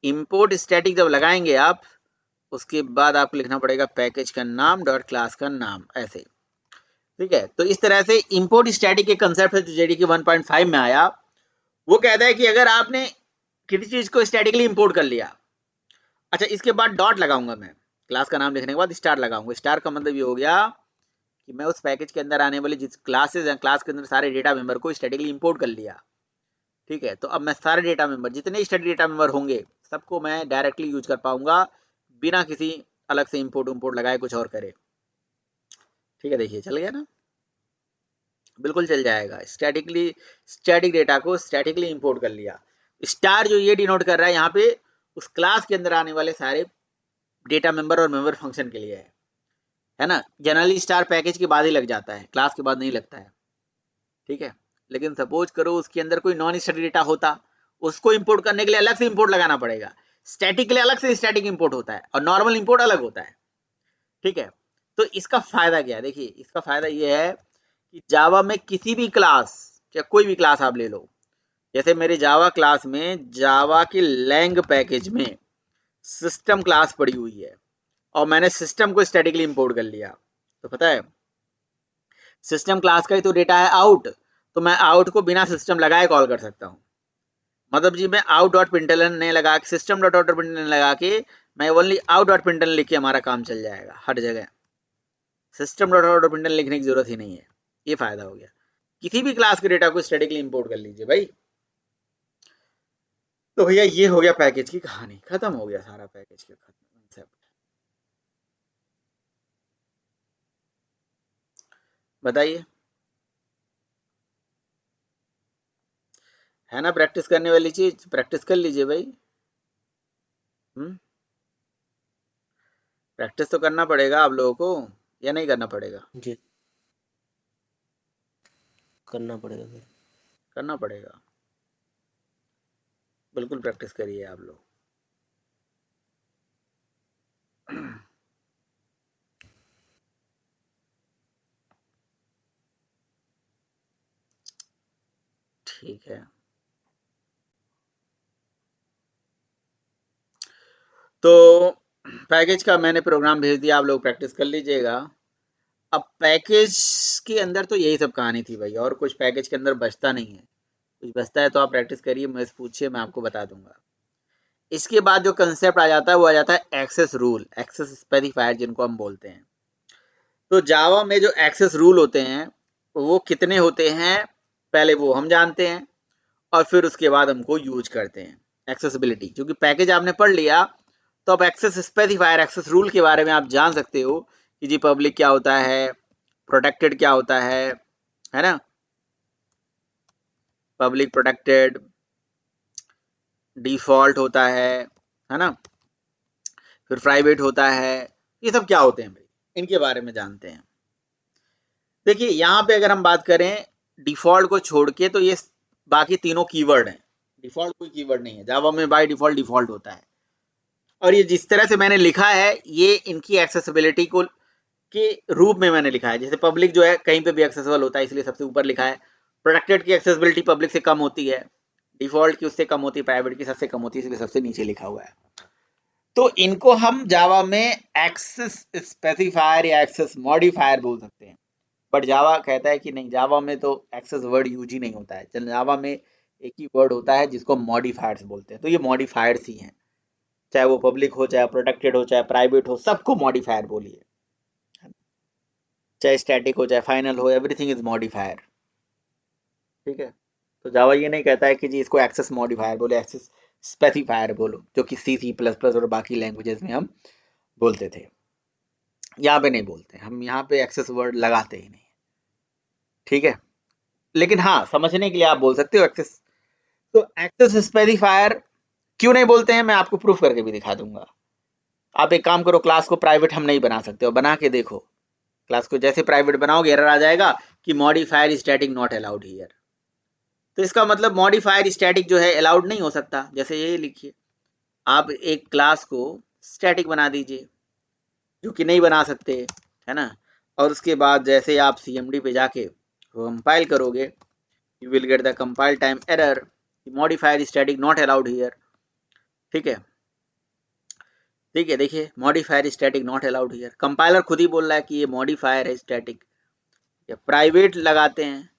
Speaker 2: इंपोर्ट स्टैटिक जब लगाएंगे आप, उसके बाद आपको लिखना पड़ेगा पैकेज का नाम डॉट क्लास का नाम, ऐसे। ठीक है, तो इस तरह से इंपोर्ट स्टैटिक के कंसेप्ट है जो जेडीके 1.5 में आया। वो कहता है कि अगर आपने किसी चीज को स्टैटिकली इंपोर्ट कर लिया, अच्छा इसके बाद डॉट लगाऊंगा मैं, क्लास का नाम लिखने के बाद स्टार लगाऊंगा। स्टार का मतलब ये हो गया कि मैं उस पैकेज के अंदर आने वाले जिस क्लासेस हैं, क्लास के अंदर सारे डेटा मेंबर को स्टैटिकली इंपोर्ट कर लिया। ठीक है, तो अब मैं सारे डेटा मेंबर, जितने स्टैटिक डेटा मेंबर होंगे, सबको मैं डायरेक्टली यूज कर पाऊंगा, बिना किसी अलग से इंपोर्ट लगाए कुछ और करे। ठीक है, देखिए चल गया ना, बिल्कुल चल जाएगा। स्टैटिक डेटा को स्टैटिकली इंपोर्ट कर लिया। स्टार जो ये डिनोट कर रहा है यहाँ पे, उस क्लास के अंदर आने वाले सारे डेटा मेंबर और मेंबर फंक्शन के लिए है ना। जनरली स्टार पैकेज के बाद ही लग जाता है, क्लास के बाद नहीं लगता है। ठीक है, लेकिन सपोज करो उसके अंदर कोई नॉन स्टैटिक डेटा होता, उसको इंपोर्ट करने के लिए अलग से इंपोर्ट लगाना पड़ेगा। स्टैटिक के लिए अलग से स्टैटिक इंपोर्ट होता है और नॉर्मल इंपोर्ट अलग होता है। ठीक है, तो इसका फायदा क्या है, देखिए इसका फायदा ये है कि जावा में किसी भी क्लास, चाहे कोई भी क्लास आप ले लो, जैसे मेरे जावा क्लास में जावा के लैंग पैकेज में सिस्टम क्लास पड़ी हुई है और मैंने सिस्टम को स्टैटिकली इंपोर्ट कर लिया, तो पता है सिस्टम क्लास का ही तो डेटा है आउट, तो मैं आउट को बिना सिस्टम लगाए कॉल कर सकता हूँ। मतलब जी मैं आउट डॉट प्रिंटलन ने लगा के, सिस्टम डॉट आउट प्रिंटलन लगा के, मैं ओनली आउट डॉट प्रिंटलन लिख के हमारा काम चल जाएगा हर जगह। सिस्टम डॉट आउट प्रिंटलन लिखने की जरूरत ही नहीं है, ये फायदा हो गया। किसी भी क्लास के डेटा को स्टैटिकली इंपोर्ट कर लीजिए भाई। तो भैया ये हो गया पैकेज की कहानी, खत्म हो गया सारा पैकेज का कंसेप्ट। बताइए, है ना प्रैक्टिस करने वाली चीज, प्रैक्टिस कर लीजिए भाई। प्रैक्टिस तो करना पड़ेगा आप लोगों को, या नहीं करना पड़ेगा।
Speaker 6: जी करना पड़ेगा सर।
Speaker 2: करना पड़ेगा, बिल्कुल प्रैक्टिस करिए आप लोग। ठीक है, तो पैकेज का मैंने प्रोग्राम भेज दिया, आप लोग प्रैक्टिस कर लीजिएगा। अब पैकेज के अंदर तो यही सब कहानी थी भाई, और कुछ पैकेज के अंदर बचता नहीं है। कुछ बचता है तो आप प्रैक्टिस करिए, मुझसे पूछिए, मैं आपको बता दूंगा। इसके बाद जो कंसेप्ट आ जाता है वो आ जाता है एक्सेस रूल, एक्सेस स्पेसिफायर जिनको हम बोलते हैं। तो जावा में जो एक्सेस रूल होते हैं वो कितने होते हैं पहले वो हम जानते हैं, और फिर उसके बाद हमको यूज करते हैं एक्सेसिबिलिटी। क्योंकि पैकेज आपने पढ़ लिया तो अब एक्सेस स्पेसिफायर, एक्सेस रूल के बारे में आप जान सकते हो कि जी पब्लिक क्या होता है, प्रोटेक्टेड क्या होता है ना, पब्लिक प्रोटेक्टेड, डिफॉल्ट होता है ना, फिर प्राइवेट होता है, ये सब क्या होते हैं भाई, इनके बारे में जानते हैं। देखिए यहाँ पे अगर हम बात करें डिफॉल्ट को छोड़ के, तो ये बाकी तीनों कीवर्ड हैं। डिफॉल्ट कोई कीवर्ड नहीं है, जावा में बाय डिफॉल्ट डिफॉल्ट होता है। और ये जिस तरह से मैंने लिखा है ये इनकी एक्सेसिबिलिटी को के रूप में मैंने लिखा है। जैसे पब्लिक जो है कहीं पे भी एक्सेसिबल होता है, इसलिए सबसे ऊपर लिखा है। प्रोटेक्टेड की एक्सेसिबिलिटी पब्लिक से कम होती है, डिफॉल्ट की उससे कम होती है, प्राइवेट की सबसे कम होती है, इसलिए सबसे नीचे लिखा हुआ है। तो इनको हम जावा में एक्सेस स्पेसिफायर या एक्सेस मॉडिफायर बोल सकते हैं। बट जावा कहता है कि नहीं, जावा में तो एक्सेस वर्ड यूज ही नहीं होता है। जावा में एक ही वर्ड होता है जिसको मॉडिफायर्स बोलते हैं। तो ये मॉडिफायर्स ही हैं, चाहे वो पब्लिक हो, चाहे प्रोटेक्टेड हो, चाहे प्राइवेट हो, सबको मॉडिफायर बोलिए। चाहे स्टैटिक हो, चाहे फाइनल हो, एवरीथिंग इज मॉडिफायर। ठीक है, तो जावा ये नहीं कहता है कि जी इसको एक्सेस मॉडिफायर बोले, एक्सेस स्पेसिफायर बोलो, जो कि C++ और बाकी लैंग्वेजेस में हम बोलते थे। यहाँ पे नहीं बोलते, हम यहाँ पे एक्सेस वर्ड लगाते ही नहीं। ठीक है, लेकिन हाँ समझने के लिए आप बोल सकते हो एक्सेस। तो एक्सेस स्पेसिफायर क्यों नहीं बोलते हैं मैं आपको प्रूफ करके भी दिखा दूंगा। आप एक काम करो, क्लास को प्राइवेट हम नहीं बना सकते हो, बना के देखो। क्लास को जैसे प्राइवेट बनाओगे एरर आ जाएगा कि modifier static not allowed here. तो इसका मतलब मॉडिफायर स्टैटिक जो है अलाउड नहीं हो सकता। जैसे ये लिखिए, आप एक क्लास को स्टैटिक बना दीजिए, जो कि नहीं बना सकते, है ना। और उसके बाद जैसे आप CMD पे जाके कंपाइल करोगे, you will get the compile time error, modifier static not allowed here। ठीक है, ठीक है, देखिए modifier static not allowed here, compiler खुद ही बोल रहा है कि ये मॉडिफायर है स्टैटिक। प्राइवेट लगाते हैं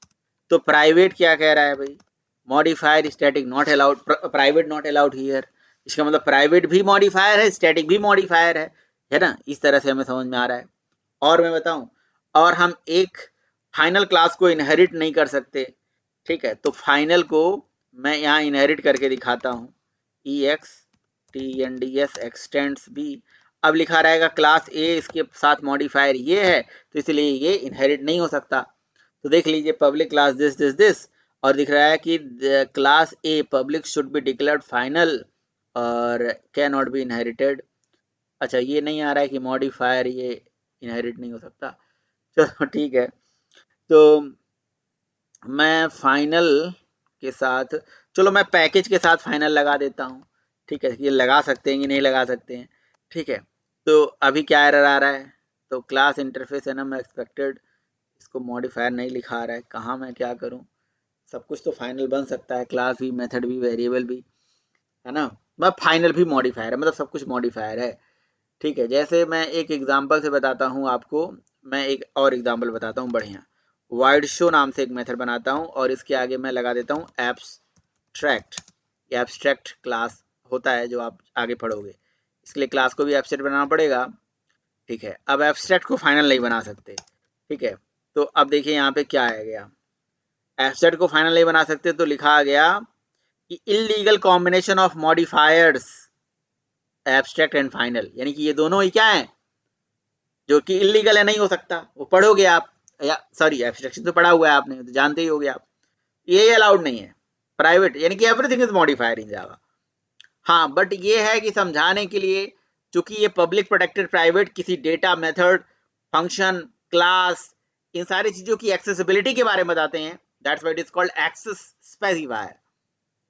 Speaker 2: तो प्राइवेट क्या कह रहा है भाई, modifier static not allowed, private not allowed here. इसका मतलब प्राइवेट भी मॉडिफायर है, स्टैटिक भी मॉडिफायर है ना। इस तरह से हमें समझ में आ रहा है। और मैं बताऊं, और हम एक फाइनल क्लास को इनहेरिट नहीं कर सकते। ठीक है, तो फाइनल को मैं यहाँ इनहेरिट करके दिखाता हूँ, EXTNDS एक्सटेंड्स B। अब लिखा रहेगा क्लास A, इसके साथ मॉडिफायर ये है, तो इसलिए ये इनहेरिट नहीं हो सकता। तो देख लीजिए public class this this this, और दिख रहा है कि class A public should be declared final और कैन नॉट बी इनहेरिटेड। अच्छा, ये नहीं आ रहा है कि मॉडिफायर ये इनहेरिट नहीं हो सकता। चलो ठीक है, तो मैं फाइनल के साथ, चलो मैं पैकेज के साथ फाइनल लगा देता हूँ। ठीक है, ये लगा सकते हैं कि नहीं लगा सकते हैं। ठीक है, तो अभी क्या एरर आ रहा है, तो क्लास इंटरफेस है ना, मैं एक्सपेक्टेड, इसको मॉडिफायर नहीं लिखा आ रहा है। कहाँ मैं क्या करूँ, सब कुछ तो फाइनल बन सकता है, क्लास भी, मेथड भी, वेरिएबल भी, है ना। मतलब फाइनल भी मॉडिफायर है, मतलब सब कुछ मॉडिफायर है। ठीक है, जैसे मैं एक एग्जांपल से बताता हूँ आपको, मैं एक और एग्जांपल बताता हूँ बढ़िया। वाइड शो नाम से एक मेथड बनाता हूँ और इसके आगे मैं लगा देता हूँ एब्स्ट्रैक्ट। एब्स्ट्रैक्ट क्लास होता है जो आप आगे पढ़ोगे, इसके लिए क्लास को भी एब्स्ट्रैक्ट बनाना पड़ेगा। ठीक है, अब एब्स्ट्रैक्ट को फाइनल नहीं बना सकते। ठीक है, तो अब देखिए यहाँ पे क्या आ गया, एब्स्ट्रैक्ट को फाइनल नहीं बना सकते तो लिखा आ गया कि illegal combination of modifiers abstract and final, यानी कि ये दोनों ही क्या है, जो कि इलीगल है, नहीं हो सकता। वो पढ़ोगे आप, या सॉरी एब्स्ट्रैक्शन तो पढ़ा हुआ है आपने, तो जानते ही होगे आप, ये अलाउड नहीं है। प्राइवेट यानी कि एवरीथिंग इज मॉडिफायर इन जावा। हाँ, बट ये है कि समझाने के लिए, चूंकि ये पब्लिक प्रोटेक्टेड प्राइवेट किसी डेटा, मेथड, फंक्शन, क्लास, इन सारी चीजों की एक्सेसिबिलिटी के बारे में बताते हैं, that's why it is called access specifier.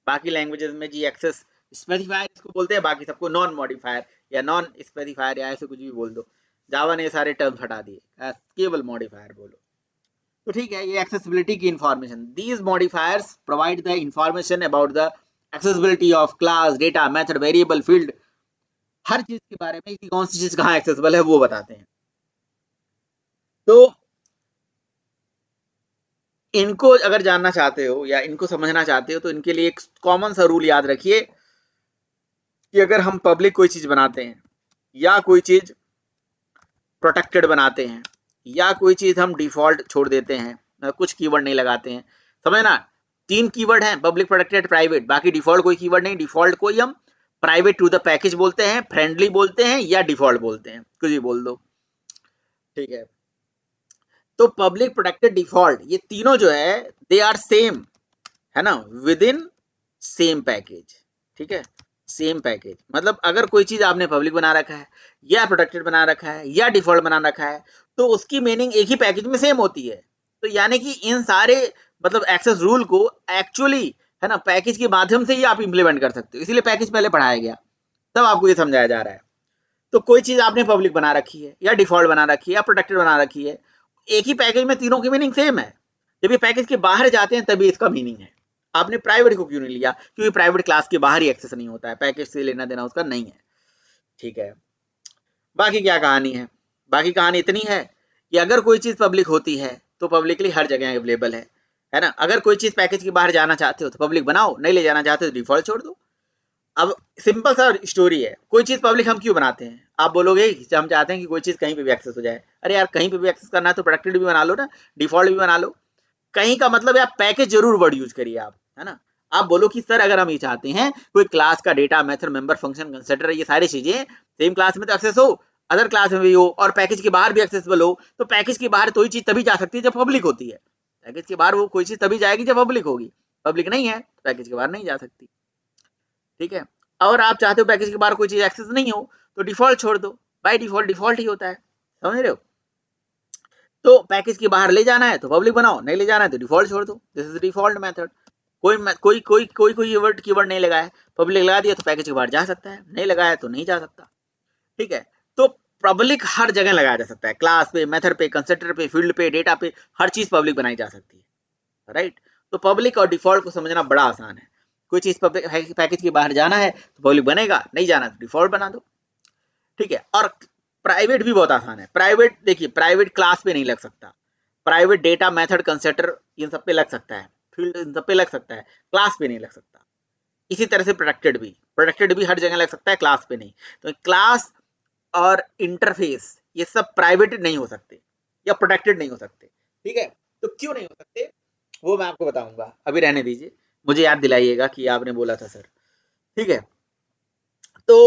Speaker 2: बाकी लैंग्वेजेस में जी एक्सेस स्पेसिफायर इसको बोलते हैं, बाकी सबको नॉन मॉडिफायर या नॉन स्पेसिफायर या ऐसे कुछ भी बोल दो। जावा ने सारे टर्म्स हटा दिए, केवल मॉडिफायर बोलो। तो ठीक है, ये एक्सेसिबिलिटी की information, these modifiers provide the information about the accessibility of class, data, method, variable, field हर चीज के बारे में कि कौन सी चीज कहाँ एक्सेसिबल है वो बताते हैं। तो इनको अगर जानना चाहते हो या इनको समझना चाहते हो तो इनके लिए एक कॉमन सा रूल याद रखिए कि अगर हम पब्लिक कोई चीज बनाते हैं या कोई चीज प्रोटेक्टेड बनाते हैं या कोई चीज हम डिफॉल्ट छोड़ देते हैं, कुछ कीवर्ड नहीं लगाते हैं, समझ ना, 3 कीवर्ड हैं, पब्लिक, प्रोटेक्टेड, प्राइवेट, बाकी डिफॉल्ट कोई कीवर्ड नहीं। डिफॉल्ट कोई हम प्राइवेट टू द पैकेज बोलते हैं, फ्रेंडली बोलते हैं या डिफॉल्ट बोलते हैं, कुछ भी बोल दो, ठीक है। तो पब्लिक, प्रोटेक्टेड, डिफॉल्ट ये तीनों जो है दे आर सेम, है ना, विद इन सेम पैकेज, ठीक है, सेम पैकेज। मतलब अगर कोई चीज आपने पब्लिक बना रखा है या प्रोटेक्टेड बना रखा है या डिफॉल्ट बना रखा है तो उसकी मीनिंग एक ही पैकेज में सेम होती है। तो यानी कि इन सारे मतलब एक्सेस रूल को एक्चुअली, है ना, पैकेज के माध्यम से ही आप इंप्लीमेंट कर सकते हो, इसीलिए पैकेज पहले पढ़ाया गया, तब आपको ये समझाया जा रहा है। तो कोई चीज आपने पब्लिक बना रखी है या डिफॉल्ट बना रखी है या प्रोटेक्टेड बना रखी है, एक ही पैकेज में तीनों की मीनिंग सेम है। जब ये पैकेज के बाहर जाते हैं तभी इसका मीनिंग है। आपने प्राइवेट को क्यों नहीं लिया? क्योंकि प्राइवेट क्लास के बाहर ही एक्सेस नहीं होता है, पैकेज से लेना देना उसका नहीं है, ठीक है। बाकी क्या कहानी है? बाकी कहानी इतनी है कि अगर कोई चीज पब्लिक होती है तो पब्लिकली हर जगह अवेलेबल है ना। अगर कोई चीज पैकेज के बाहर जाना चाहते हो तो पब्लिक बनाओ, नहीं ले जाना चाहते हो तो डिफॉल्ट छोड़ दो। अब सिंपल सा स्टोरी है, कोई चीज पब्लिक हम क्यों बनाते हैं? आप बोलोगे कि हम चाहते हैं कि कोई चीज कहीं पे भी एक्सेस हो जाए। अरे यार, कहीं पे भी एक्सेस करना है तो प्रोटेक्टेड भी बना लो ना, डिफॉल्ट भी बना लो। कहीं का मतलब है आप पैकेज जरूर वर्ड यूज करिए आप, है ना। आप बोलो कि सर अगर हम ये चाहते हैं कोई क्लास का data, method, member, function, consider, ये सारी चीजें सेम क्लास में तो एक्सेस हो, अदर क्लास में भी हो और पैकेज के बाहर भी एक्सेसिबल हो, तो पैकेज के बाहर तो ही चीज तभी जा सकती है जब पब्लिक होती है। पैकेज के बाहर वो कोई चीज तभी जाएगी जब पब्लिक होगी, पब्लिक नहीं है तो पैकेज के बाहर नहीं जा सकती, ठीक है। और आप चाहते हो पैकेज के बाहर कोई चीज एक्सेस नहीं हो तो डिफॉल्ट छोड़ दो, बाय डिफॉल्ट डिफॉल्ट ही होता है, समझ रहे हो। तो पैकेज के बाहर ले जाना है तो पब्लिक बनाओ, नहीं ले जाना है तो डिफॉल्ट छोड़ दो, दिस इज डिफॉल्ट मेथड। कोई कीवर्ड नहीं लगाया, पब्लिक लगा दिया तो पैकेज के बाहर जा सकता है, नहीं लगाया तो नहीं जा सकता, ठीक है। तो पब्लिक हर जगह लगाया जा सकता है, क्लास पे, मेथड पे, कंसिडर पे, फील्ड पे, डेटा पे, हर चीज पब्लिक बनाई जा सकती है, राइट। तो पब्लिक और डिफॉल्ट को समझना बड़ा आसान है। कोई चीज पैकेज के बाहर जाना है तो पब्लिक बनेगा, नहीं जाना तो डिफॉल्ट बना दो, ठीक है। और प्राइवेट भी बहुत आसान है। प्राइवेट देखिए, प्राइवेट क्लास पे नहीं लग सकता, private data, method, consider in सब पे लग सकता है, फील्ड इन सब पे लग सकता है, क्लास पे नहीं लग सकता। इसी तरह से प्रोटेक्टेड भी हर जगह लग सकता है, क्लास पे नहीं। तो क्लास और इंटरफेस ये सब प्राइवेट नहीं हो सकते या प्रोटेक्टेड नहीं हो सकते, ठीक है। तो क्यों नहीं हो सकते वो मैं आपको बताऊंगा, अभी रहने दीजिए, मुझे याद दिलाइएगा कि आपने बोला था सर, ठीक है। तो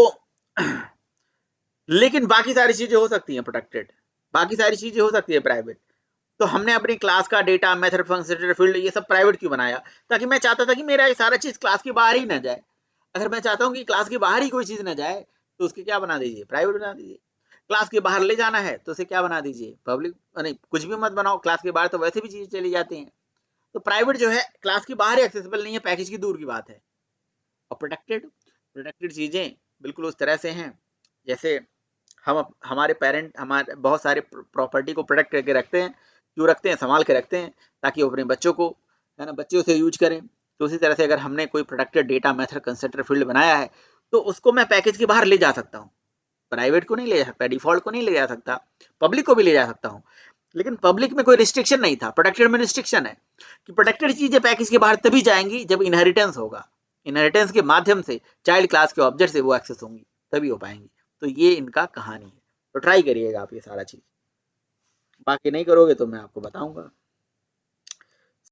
Speaker 2: लेकिन बाकी सारी चीजें हो सकती हैं प्रोटेक्टेड, बाकी सारी चीजें हो सकती है प्राइवेट। तो हमने अपनी क्लास का डेटा, मेथड, फंक्शन, फील्ड ये सब प्राइवेट क्यों बनाया? ताकि मैं चाहता था कि मेरा ये सारा चीज क्लास के बाहर ही ना जाए। अगर मैं चाहता हूँ कि क्लास के बाहर ही कोई चीज ना जाए तो उसके क्या बना दीजिए, प्राइवेट बना दीजिए। क्लास के बाहर ले जाना है तो उसे क्या बना दीजिए, पब्लिक। नहीं, कुछ भी मत बनाओ, क्लास के बाहर तो वैसे भी चीजें चली जाती हैं। तो प्राइवेट जो है क्लास के बाहर ही एक्सेसिबल नहीं है, पैकेज की दूर की बात है। और प्रोटेक्टेड चीजें बिल्कुल उस तरह से हैं जैसे हम हमारे पेरेंट हमारे बहुत सारे प्रॉपर्टी को प्रोटेक्ट करके रखते हैं। क्यों रखते हैं? संभाल के रखते हैं ताकि वो अपने बच्चों को, है ना, बच्चे उसे यूज करें। तो उसी तरह से अगर हमने कोई protected data, method, consider, field बनाया है तो उसको मैं पैकेज के बाहर ले जा सकता हूँ। प्राइवेट को नहीं ले जा सकता, डिफॉल्ट को नहीं ले जा सकता, पब्लिक को भी ले जा सकता हूँ। लेकिन पब्लिक में कोई रिस्ट्रिक्शन नहीं था, प्रोटेक्टेड में रिस्ट्रिक्शन है कि प्रोटेक्टेड चीजें पैकेज के बाहर तभी जाएंगी जब इनहेरिटेंस होगा, इनहेरिटेंस के माध्यम से चाइल्ड क्लास के ऑब्जेक्ट से वो एक्सेस होंगी, तभी हो पाएंगी। तो ये इनका कहानी है। तो ट्राई करिएगा आप ये सारा चीज, बाकी नहीं करोगे तो मैं आपको बताऊंगा।